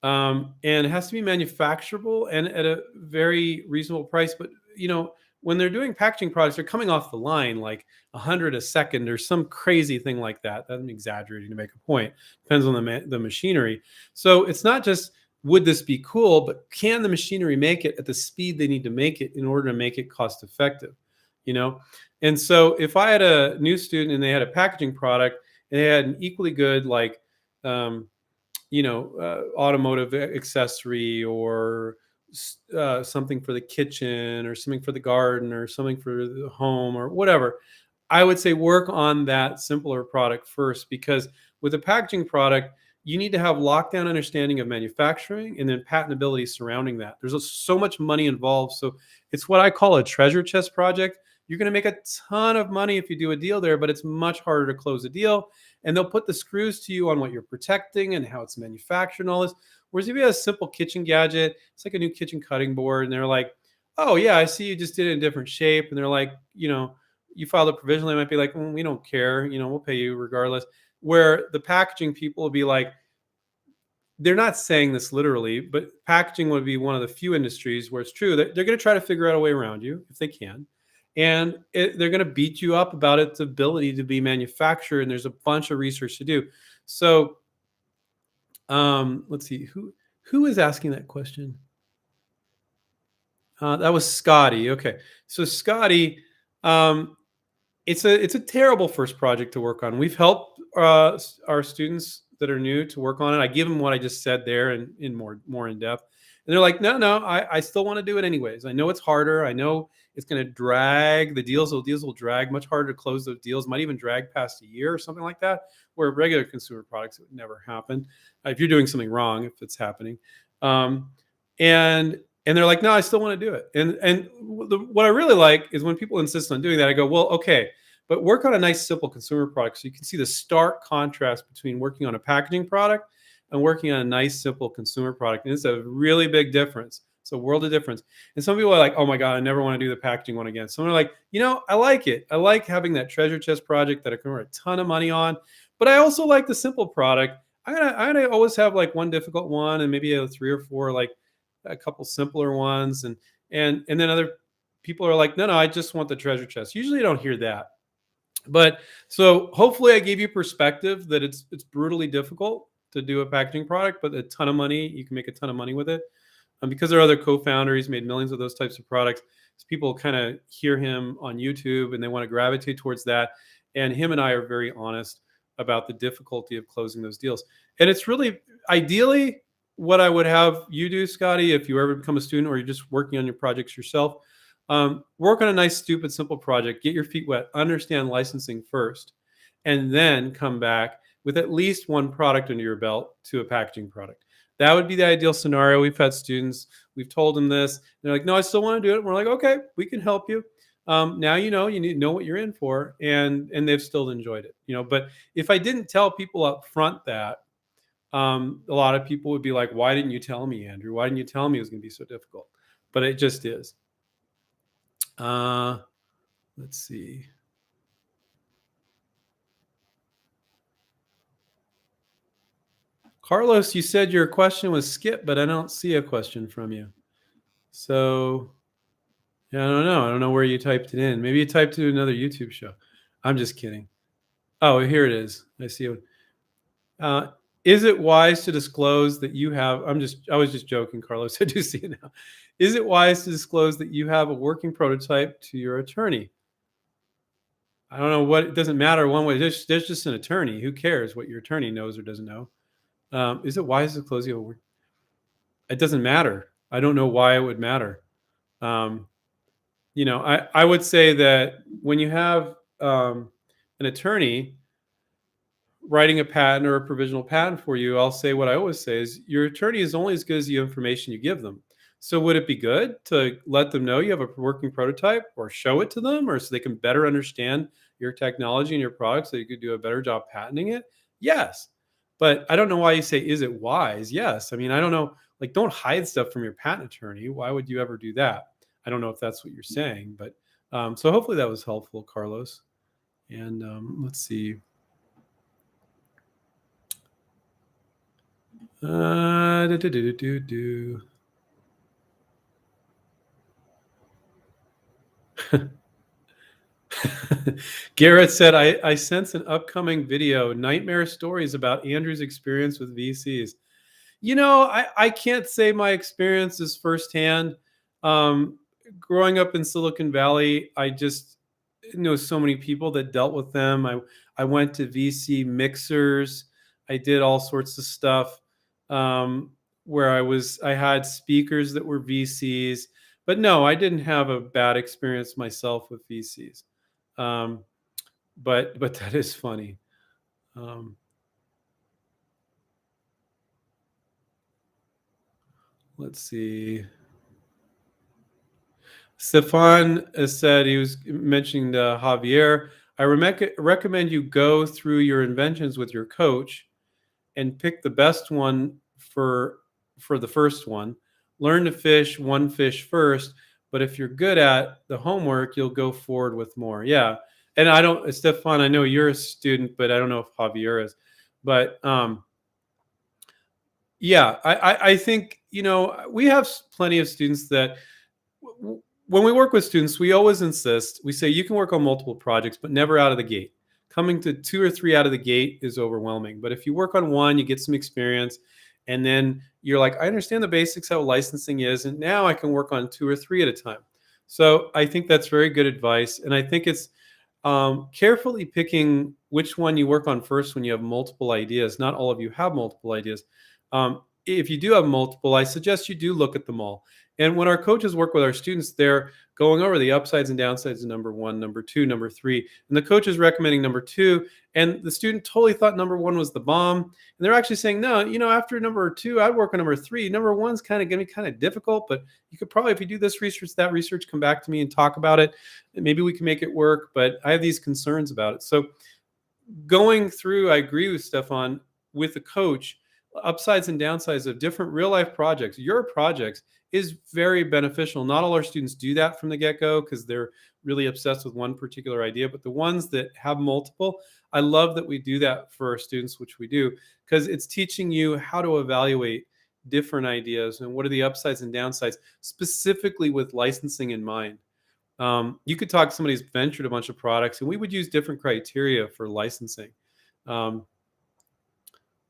And it has to be manufacturable and at a very reasonable price. But when they're doing packaging products, they're coming off the line like 100 a second or some crazy thing like that. I'm exaggerating to make a point. Depends on the machinery. So it's not just would this be cool, but can the machinery make it at the speed they need to make it in order to make it cost effective? You know, and so if I had a new student and they had a packaging product and they had an equally good um, automotive accessory or something for the kitchen or something for the garden or something for the home or whatever, I would say work on that simpler product first because with a packaging product, you need to have lockdown understanding of manufacturing and then patentability surrounding that. There's so much money involved. So it's what I call a treasure chest project. You're going to make a ton of money if you do a deal there, but it's much harder to close a deal. And they'll put the screws to you on what you're protecting and how it's manufactured and all this. Whereas if you have a simple kitchen gadget, it's like a new kitchen cutting board, and they're like, "Oh yeah, I see you just did it in a different shape," and they're like, you filed a provisional, they might be like, "We don't care, we'll pay you regardless." Where the packaging people will be like, they're not saying this literally, but packaging would be one of the few industries where it's true that they're going to try to figure out a way around you if they can. And they're going to beat you up about its ability to be manufactured. And there's a bunch of research to do. So let's see who is asking that question. That was Scotty. Okay, so Scotty, um, it's a terrible first project to work on. We've helped our students that are new to work on it. I give them what I just said there and in more in depth, and they're like, no, I still want to do it anyways. I know it's harder. I know it's going to drag the deals. The deals will drag much harder to close. Those deals might even drag past a year or something like that. Where regular consumer products it would never happen if you're doing something wrong. If it's happening, um, and and they're like, no, I still want to do it. And what I really like is when people insist on doing that, I go, well, okay, but work on a nice, simple consumer product so you can see the stark contrast between working on a packaging product and working on a nice, simple consumer product. And it's a really big difference. It's a world of difference. And some people are like, oh my God, I never want to do the packaging one again. Some are like, I like it. I like having that treasure chest project that I can earn a ton of money on. But I also like the simple product. I'm gonna always have like one difficult one and maybe a 3 or 4 like a couple simpler ones. And then other people are like, no, I just want the treasure chest. Usually I don't hear that. But so hopefully I gave you perspective that it's brutally difficult to do a packaging product, but a ton of money, you can make a ton of money with it. Because there are other co-founders, made millions of those types of products. So people kind of hear him on YouTube and they want to gravitate towards that. And him and I are very honest about the difficulty of closing those deals. And it's really ideally what I would have you do, Scotty, if you ever become a student or you're just working on your projects yourself. Work on a nice, stupid, simple project. Get your feet wet. Understand licensing first, and then come back with at least one product under your belt to a packaging product. That would be the ideal scenario. We've had students. We've told them this. They're like, "No, I still want to do it." And we're like, "Okay, we can help you." Now you need to know what you're in for, and they've still enjoyed it. But if I didn't tell people up front that, a lot of people would be like, "Why didn't you tell me, Andrew? Why didn't you tell me it was going to be so difficult?" But it just is. Uh, let's see. Carlos, you said your question was skipped, but I don't see a question from you. So, yeah, I don't know. I don't know where you typed it in. Maybe you typed it in another YouTube show. I'm just kidding. Oh, here it is. I see it. Uh, is it wise to disclose that you have? I was just joking, Carlos. I do see it now. Is it wise to disclose that you have a working prototype to your attorney? I don't know what. It doesn't matter one way. There's just an attorney. Who cares what your attorney knows or doesn't know? Is it wise to close you? It doesn't matter. I don't know why it would matter. Um, I would say that when you have an attorney, writing a patent or a provisional patent for you, I'll say what I always say is your attorney is only as good as the information you give them. So would it be good to let them know you have a working prototype or show it to them or so they can better understand your technology and your product so you could do a better job patenting it? Yes. But I don't know why you say, is it wise? Yes. I mean, I don't know. Like, don't hide stuff from your patent attorney. Why would you ever do that? I don't know if that's what you're saying, but so hopefully that was helpful, Carlos. And let's see. Do, do, do, do, do. Garrett said, I sense an upcoming video, nightmare stories about Andrew's experience with VCs. I can't say my experience is firsthand. Um, Growing up in Silicon Valley, I just know so many people that dealt with them. I went to VC mixers. I did all sorts of stuff where I had speakers that were VCs. But no, I didn't have a bad experience myself with VCs. Um, but that is funny. Um, let's see. Stefan said he was mentioning Javier. I recommend you go through your inventions with your coach and pick the best one for the first one. Learn to fish one fish first, but if you're good at the homework, you'll go forward with more. Yeah, and I don't, Stefan. I know you're a student, but I don't know if Javier is. But yeah, I think we have plenty of students that when we work with students, we always insist, we say you can work on multiple projects, but never out of the gate. Coming to two or three out of the gate is overwhelming. But if you work on one, you get some experience, and then you're like, I understand the basics, how licensing is, and now I can work on two or three at a time. So I think that's very good advice. And I think it's carefully picking which one you work on first when you have multiple ideas. Not all of you have multiple ideas. If you do have multiple, I suggest you do look at them all. And when our coaches work with our students, they're going over the upsides and downsides of number one, number two, number three. And the coach is recommending number two. And the student totally thought number one was the bomb. And they're actually saying, no, after number two, I'd work on number three. Number one's kind of going to be kind of difficult, but you could probably, if you do this research, that research, come back to me and talk about it. And maybe we can make it work. But I have these concerns about it. So going through, I agree with Stefan, with the coach, upsides and downsides of different real life projects, your projects, is very beneficial. Not all our students do that from the get-go because they're really obsessed with one particular idea, but the ones that have multiple, I love that we do that for our students, which we do, because it's teaching you how to evaluate different ideas and what are the upsides and downsides, specifically with licensing in mind. You could talk to somebody who's ventured a bunch of products, and we would use different criteria for licensing. Um,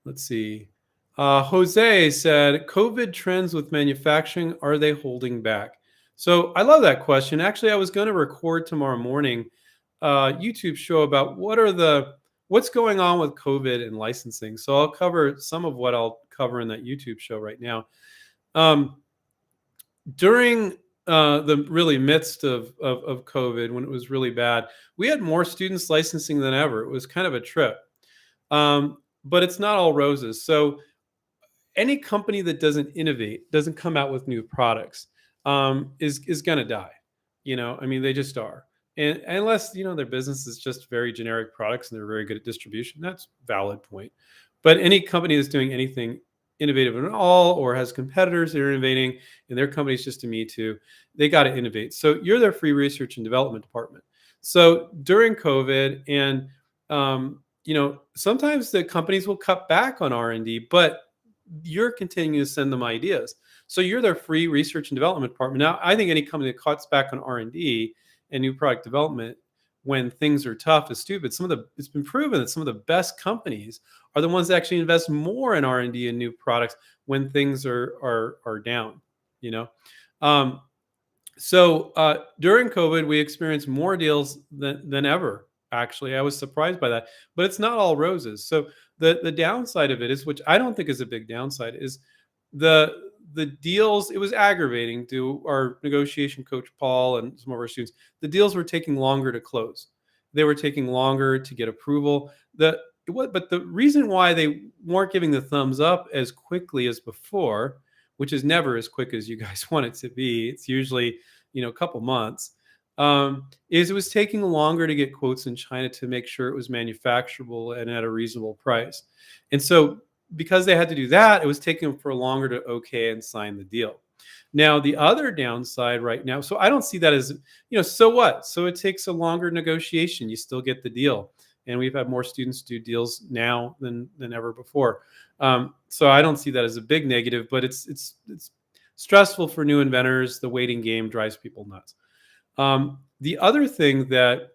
let's see. Jose said, COVID trends with manufacturing, are they holding back? So I love that question. Actually, I was going to record tomorrow morning a YouTube show about what's going on with COVID and licensing. So I'll cover some of what I'll cover in that YouTube show right now. During the really midst of COVID, when it was really bad, we had more students licensing than ever. It was kind of a trip. But it's not all roses. So any company that doesn't innovate, doesn't come out with new products, is going to die. I mean, they just are. And unless their business is just very generic products and they're very good at distribution, that's a valid point. But any company that's doing anything innovative at all or has competitors that are innovating and their company's just a me too, they got to innovate. So you're their free research and development department. So during COVID, and sometimes the companies will cut back on R&D, but you're continuing to send them ideas. So you're their free research and development department. Now, I think any company that cuts back on R&D and new product development when things are tough is stupid. It's been proven that some of the best companies are the ones that actually invest more in R&D and new products when things are down. During COVID, we experienced more deals than ever. Actually, I was surprised by that, but it's not all roses. So the downside of it is, which I don't think is a big downside, is the deals. It was aggravating to our negotiation coach Paul and some of our students. The deals were taking longer to close. They were taking longer to get approval. but the reason why they weren't giving the thumbs up as quickly as before, which is never as quick as you guys want it to be, it's usually, a couple months, is it was taking longer to get quotes in China to make sure it was manufacturable and at a reasonable price. And so because they had to do that, it was taking them for longer to okay and sign the deal. Now, the other downside right now, so I don't see that as, so what? So it takes a longer negotiation. You still get the deal. And we've had more students do deals now than ever before. So I don't see that as a big negative, but it's stressful for new inventors. The waiting game drives people nuts. The other thing that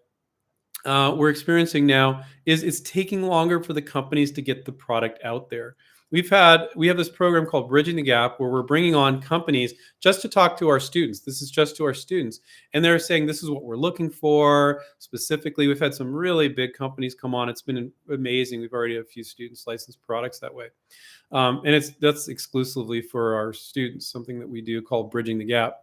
we're experiencing now is it's taking longer for the companies to get the product out there. We have this program called Bridging the Gap where we're bringing on companies just to talk to our students. This is just to our students, and they're saying this is what we're looking for specifically. We've had some really big companies come on. It's been amazing. We've already had a few students license products that way, and that's exclusively for our students. Something that we do called Bridging the Gap,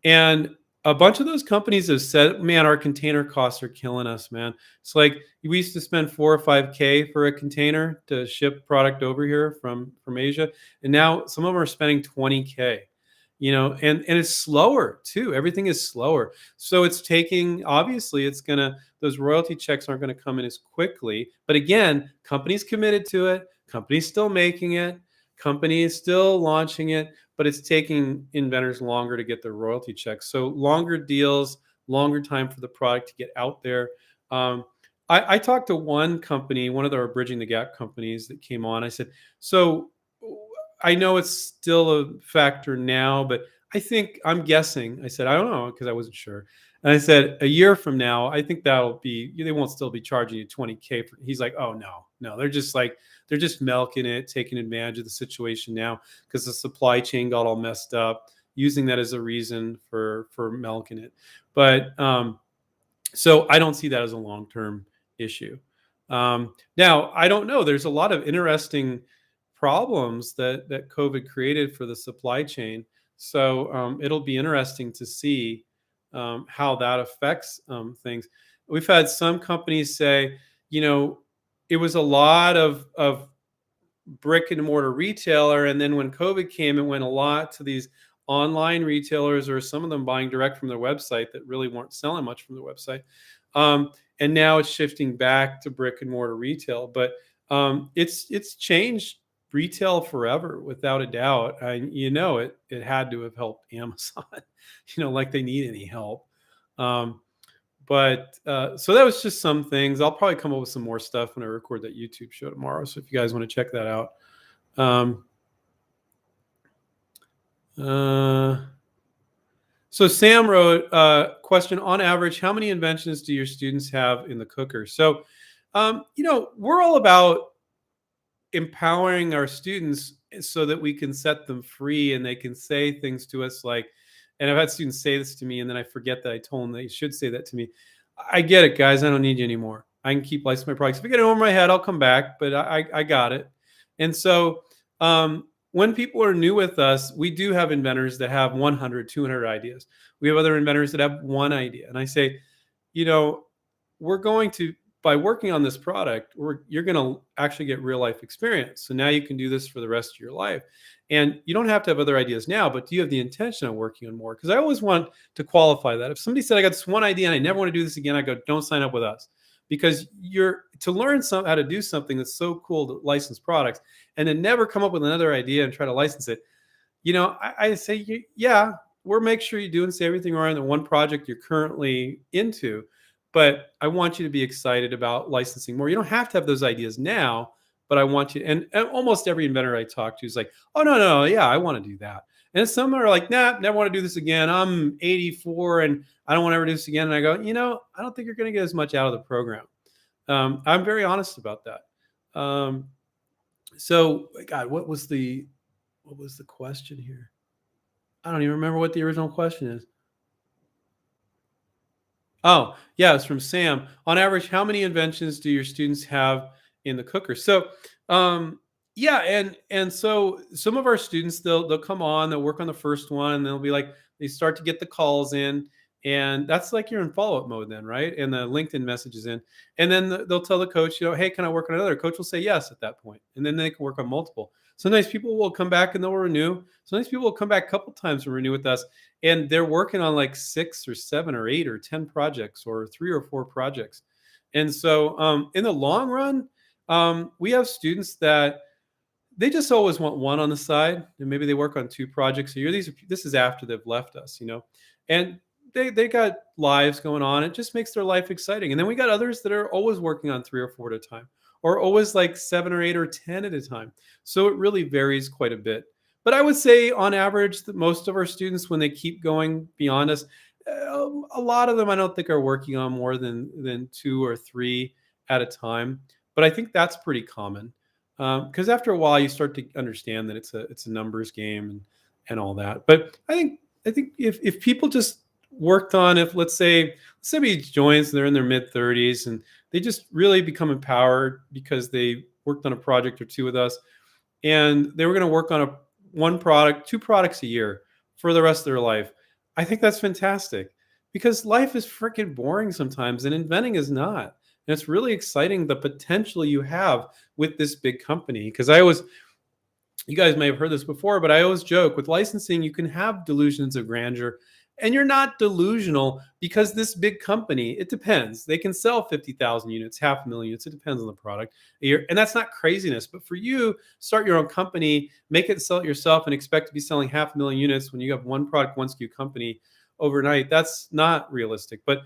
and a bunch of those companies have said, man, our container costs are killing us, man. It's like we used to spend 4 or 5K for a container to ship product over here from Asia. And now some of them are spending 20K, and it's slower too. Everything is slower. So it's taking, obviously those royalty checks aren't going to come in as quickly. But again, companies committed to it, companies still making it, companies still launching it, but it's taking inventors longer to get their royalty checks. So longer deals, longer time for the product to get out there. I talked to one company, one of our Bridging the Gap companies that came on. I said, so I know it's still a factor now, but I'm guessing. I said, I don't know, because I wasn't sure. And I said, a year from now, I think they won't still be charging you 20K. He's like, oh, no, they're just milking it, taking advantage of the situation now because the supply chain got all messed up, using that as a reason for milking it. But so I don't see that as a long-term issue. Now, I don't know. There's a lot of interesting problems that COVID created for the supply chain. So it'll be interesting to see how that affects things. We've had some companies say, it was a lot of brick and mortar retailer, and then when COVID came, it went a lot to these online retailers, or some of them buying direct from their website that really weren't selling much from their website. And now it's shifting back to brick and mortar retail, but it's changed retail forever without a doubt. It had to have helped Amazon, like they need any help. But so that was just some things. I'll probably come up with some more stuff when I record that YouTube show tomorrow. So if you guys want to check that out. So Sam wrote question, on average, how many inventions do your students have in the cooker? So, we're all about empowering our students so that we can set them free and they can say things to us like, and I've had students say this to me and then I forget that I told them they should say that to me. I get it, guys. I don't need you anymore. I can keep licensing my products. If I get it over my head, I'll come back, but I got it. And so when people are new with us, we do have inventors that have 100, 200 ideas. We have other inventors that have one idea. And I say, we're going to, by working on this product, you're going to actually get real life experience. So now you can do this for the rest of your life. And you don't have to have other ideas now, but do you have the intention of working on more? Because I always want to qualify that. If somebody said, I got this one idea and I never want to do this again, I go, don't sign up with us. Because you're to learn how to do something that's so cool to license products and then never come up with another idea and try to license it. I say, yeah, we'll make sure you do and say everything around the one project you're currently into. But I want you to be excited about licensing more. You don't have to have those ideas now, but I want you. And almost every inventor I talk to is like, oh, no, yeah, I want to do that. And some are like, nah, never want to do this again. I'm 84 and I don't want to ever do this again. And I go, I don't think you're going to get as much out of the program. I'm very honest about that. So, God, what was the question here? I don't even remember what the original question is. Oh, yeah, it's from Sam. On average, how many inventions do your students have in the cooker? So, yeah, and so some of our students they'll come on, they'll work on the first one, and they'll be like, they start to get the calls in. And that's like you're in follow-up mode then, right? And the LinkedIn message is in. And then they'll tell the coach, hey, can I work on another? Coach will say yes at that point. And then they can work on multiple. Sometimes people will come back and they'll renew. Sometimes people will come back a couple times and renew with us. And they're working on like 6 or 7 or 8 or 10 projects or 3 or 4 projects. And so in the long run, we have students that they just always want one on the side, and maybe they work on 2 projects a year. This is after they've left us, and they got lives going on. It just makes their life exciting. And then we got others that are always working on 3 or 4 at a time, or always like 7 or 8 or 10 at a time. So it really varies quite a bit. But I would say, on average, that most of our students, when they keep going beyond us, a lot of them I don't think are working on more than 2 or 3 at a time. But I think that's pretty common. Because after a while you start to understand that it's a numbers game and all that. But I think if people just worked on, if let's say somebody joins, they're in their mid-30s and they just really become empowered because they worked on a project or 2 with us, and they were going to work on 2 products a year for the rest of their life. I think that's fantastic, because life is freaking boring sometimes, and inventing is not. And it's really exciting, the potential you have with this big company. Because you guys may have heard this before, but I always joke with licensing, you can have delusions of grandeur, and you're not delusional because this big company, it depends. They can sell 50,000 units, 500,000 units. It depends on the product. And that's not craziness. But for you, start your own company, make it, sell it yourself, and expect to be selling 500,000 units when you have one product, one SKU company overnight. That's not realistic. But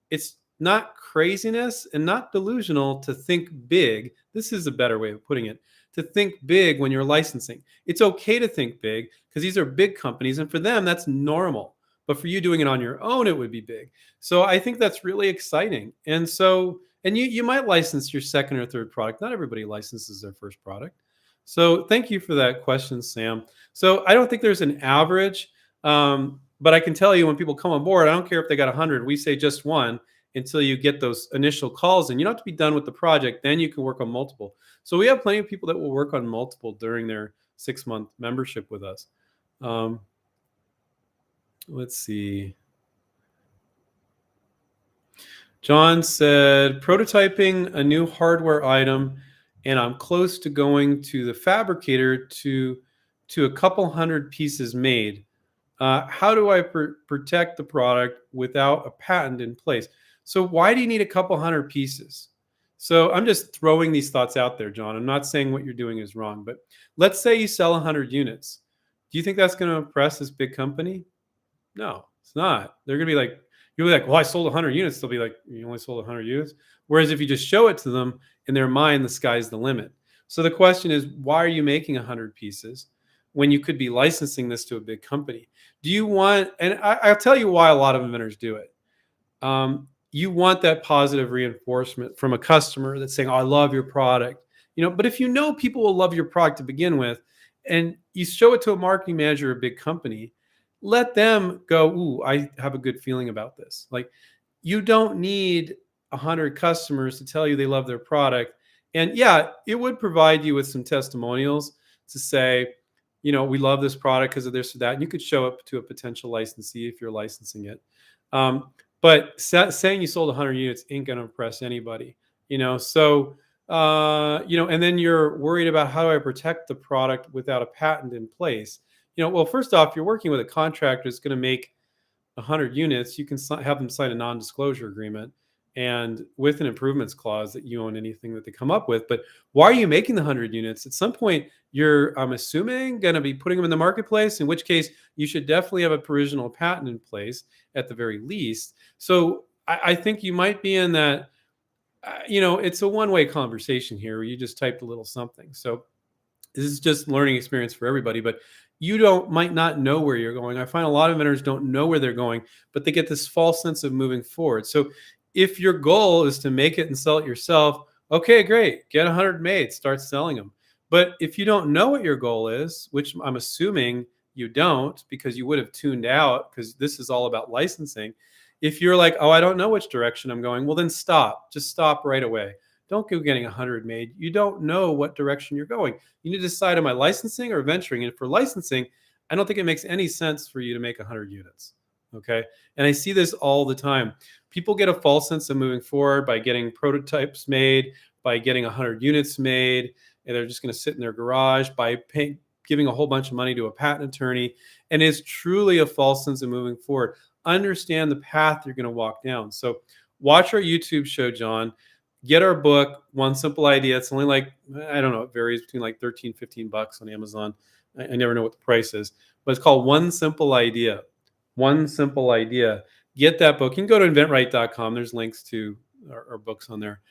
it's not craziness and not delusional to think big. This is a better way of putting it. To think big when you're licensing. It's okay to think big because these are big companies, and for them, that's normal. But for you doing it on your own, it would be big. So I think that's really exciting. And so, and you might license your second or third product. Not everybody licenses their first product. So thank you for that question, Sam. So I don't think there's an average, but I can tell you when people come on board, I don't care if they got 100. We say just one until you get those initial calls, and you don't have to be done with the project. Then you can work on multiple. So we have plenty of people that will work on multiple during their 6-month membership with us. Let's see. John said, prototyping a new hardware item, and I'm close to going to the fabricator to a couple hundred pieces made. How do I protect the product without a patent in place? So why do you need a couple hundred pieces? So I'm just throwing these thoughts out there, John. I'm not saying what you're doing is wrong, but let's say you sell 100 units. Do you think that's going to impress this big company? No, it's not. They're going to be like, you'll be like, well, I sold 100 units. They'll be like, you only sold 100 units? Whereas if you just show it to them, in their mind, the sky's the limit. So the question is, why are you making 100 pieces when you could be licensing this to a big company? Do you want, and I'll tell you why a lot of inventors do it. You want that positive reinforcement from a customer that's saying, oh, I love your product. But if people will love your product to begin with, and you show it to a marketing manager of a big company, let them go, ooh, I have a good feeling about this. Like, you don't need 100 customers to tell you they love their product. And yeah, it would provide you with some testimonials to say, we love this product because of this or that. And you could show up to a potential licensee if you're licensing it. But saying you sold 100 units ain't going to impress anybody, So, and then you're worried about, how do I protect the product without a patent in place? Well, first off, you're working with a contractor that's going to make 100 units. You can have them sign a non-disclosure agreement and with an improvements clause that you own anything that they come up with. But why are you making the 100 units? At some point, I'm assuming, going to be putting them in the marketplace, in which case you should definitely have a provisional patent in place at the very least. So I think you might be in that, it's a one-way conversation here where you just typed a little something. So this is just learning experience for everybody, but you might not know where you're going. I find a lot of inventors don't know where they're going, but they get this false sense of moving forward. So if your goal is to make it and sell it yourself, okay, great. Get 100 made, start selling them. But if you don't know what your goal is, which I'm assuming you don't, because you would have tuned out, because this is all about licensing. If you're like, oh, I don't know which direction I'm going, well, then stop. Just stop right away. Don't go getting 100 made. You don't know what direction you're going. You need to decide, am I licensing or venturing? And for licensing, I don't think it makes any sense for you to make 100 units. Okay. And I see this all the time. People get a false sense of moving forward by getting prototypes made, by getting 100 units made, and they're just going to sit in their garage, by giving a whole bunch of money to a patent attorney. And it's truly a false sense of moving forward. Understand the path you're going to walk down. So watch our YouTube show, John. Get our book, One Simple Idea. It's only like, I don't know, it varies between like 13, $15 on Amazon. I never know what the price is, but it's called One Simple Idea. One Simple Idea. Get that book. You can go to inventRight.com. There's links to our books on there.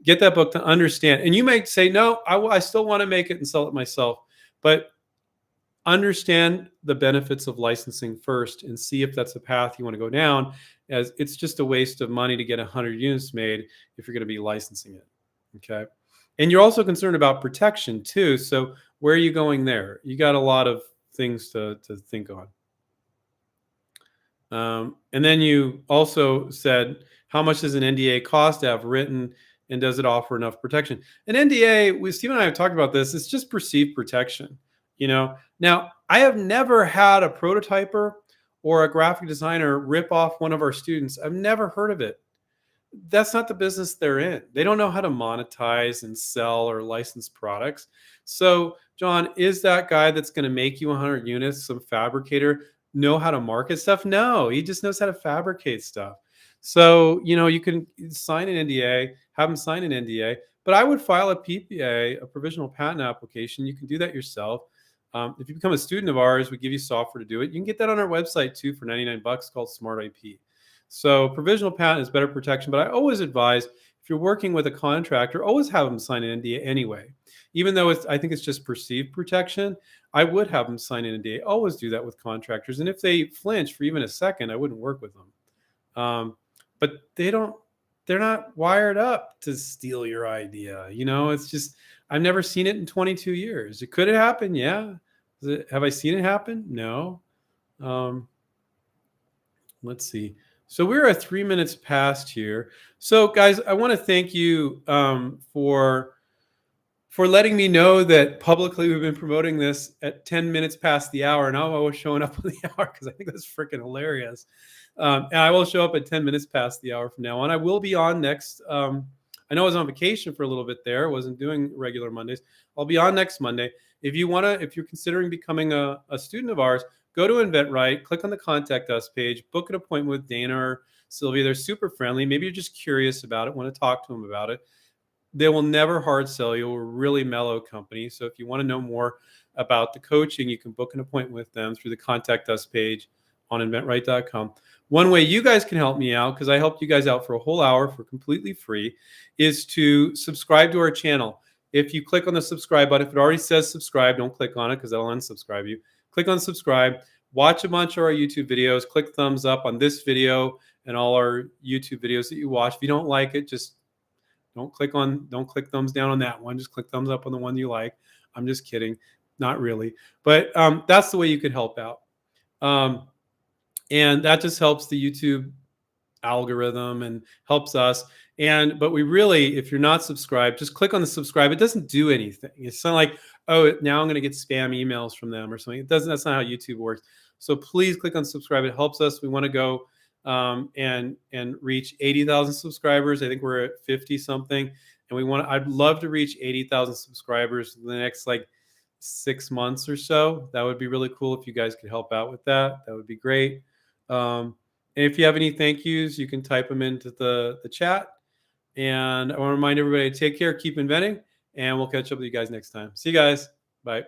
Get that book to understand. And you might say, no, I still want to make it and sell it myself. But understand the benefits of licensing first and see if that's a path you want to go down, as it's just a waste of money to get 100 units made if you're going to be licensing it. Okay. And you're also concerned about protection too. So where are you going there? You got a lot of things to think on. And then you also said, how much does an NDA cost to have written, and does it offer enough protection? An NDA, Steve and I have talked about this, it's just perceived protection. Now I have never had a prototyper or a graphic designer rip off one of our students. I've never heard of it. That's not the business they're in. They don't know how to monetize and sell or license products. So, John, is that guy that's going to make you 100 units some fabricator know how to market stuff? No, he just knows how to fabricate stuff. So, you can sign an NDA, have him sign an NDA, but I would file a PPA, a provisional patent application. You can do that yourself. If you become a student of ours, we give you software to do it. You can get that on our website too for $99 called Smart IP. So provisional patent is better protection, but I always advise, if you're working with a contractor, always have them sign an NDA anyway. Even though I think it's just perceived protection, I would have them sign an NDA. Always do that with contractors. And if they flinch for even a second, I wouldn't work with them. But they're not wired up to steal your idea. It's just, I've never seen it in 22 years. Could it happen? Yeah. Have I seen it happen? No. Let's see. So we're at 3 minutes past here. So guys, I want to thank you for letting me know that publicly we've been promoting this at 10 minutes past the hour. And I'm always showing up on the hour because I think that's freaking hilarious. And I will show up at 10 minutes past the hour from now on. I will be on next. I know I was on vacation for a little bit there. I wasn't doing regular Mondays. I'll be on next Monday. If you're considering becoming a student of ours, go to InventRight, click on the Contact Us page, book an appointment with Dana or Sylvia. They're super friendly. Maybe you're just curious about it, want to talk to them about it. They will never hard sell you. We're a really mellow company. So if you want to know more about the coaching, you can book an appointment with them through the Contact Us page on inventright.com. One way you guys can help me out, because I helped you guys out for a whole hour for completely free, is to subscribe to our channel. If you click on the subscribe button, if it already says subscribe, don't click on it because that'll unsubscribe you. Click on subscribe, watch a bunch of our YouTube videos, click thumbs up on this video and all our YouTube videos that you watch. If you don't like it, just don't click thumbs down on that one. Just click thumbs up on the one you like. I'm just kidding. Not really. But that's the way you could help out. And that just helps the YouTube algorithm and helps us. But we really, if you're not subscribed, just click on the subscribe. It doesn't do anything. It's not like, oh, now I'm going to get spam emails from them or something. It doesn't. That's not how YouTube works. So please click on subscribe. It helps us. We want to go and reach 80,000 subscribers. I think we're at 50 something, and I'd love to reach 80,000 subscribers in the next 6 months or so. That would be really cool if you guys could help out with that. That would be great. And if you have any thank yous, you can type them into the chat. And I want to remind everybody to take care, keep inventing, and we'll catch up with you guys next time. See you guys. Bye.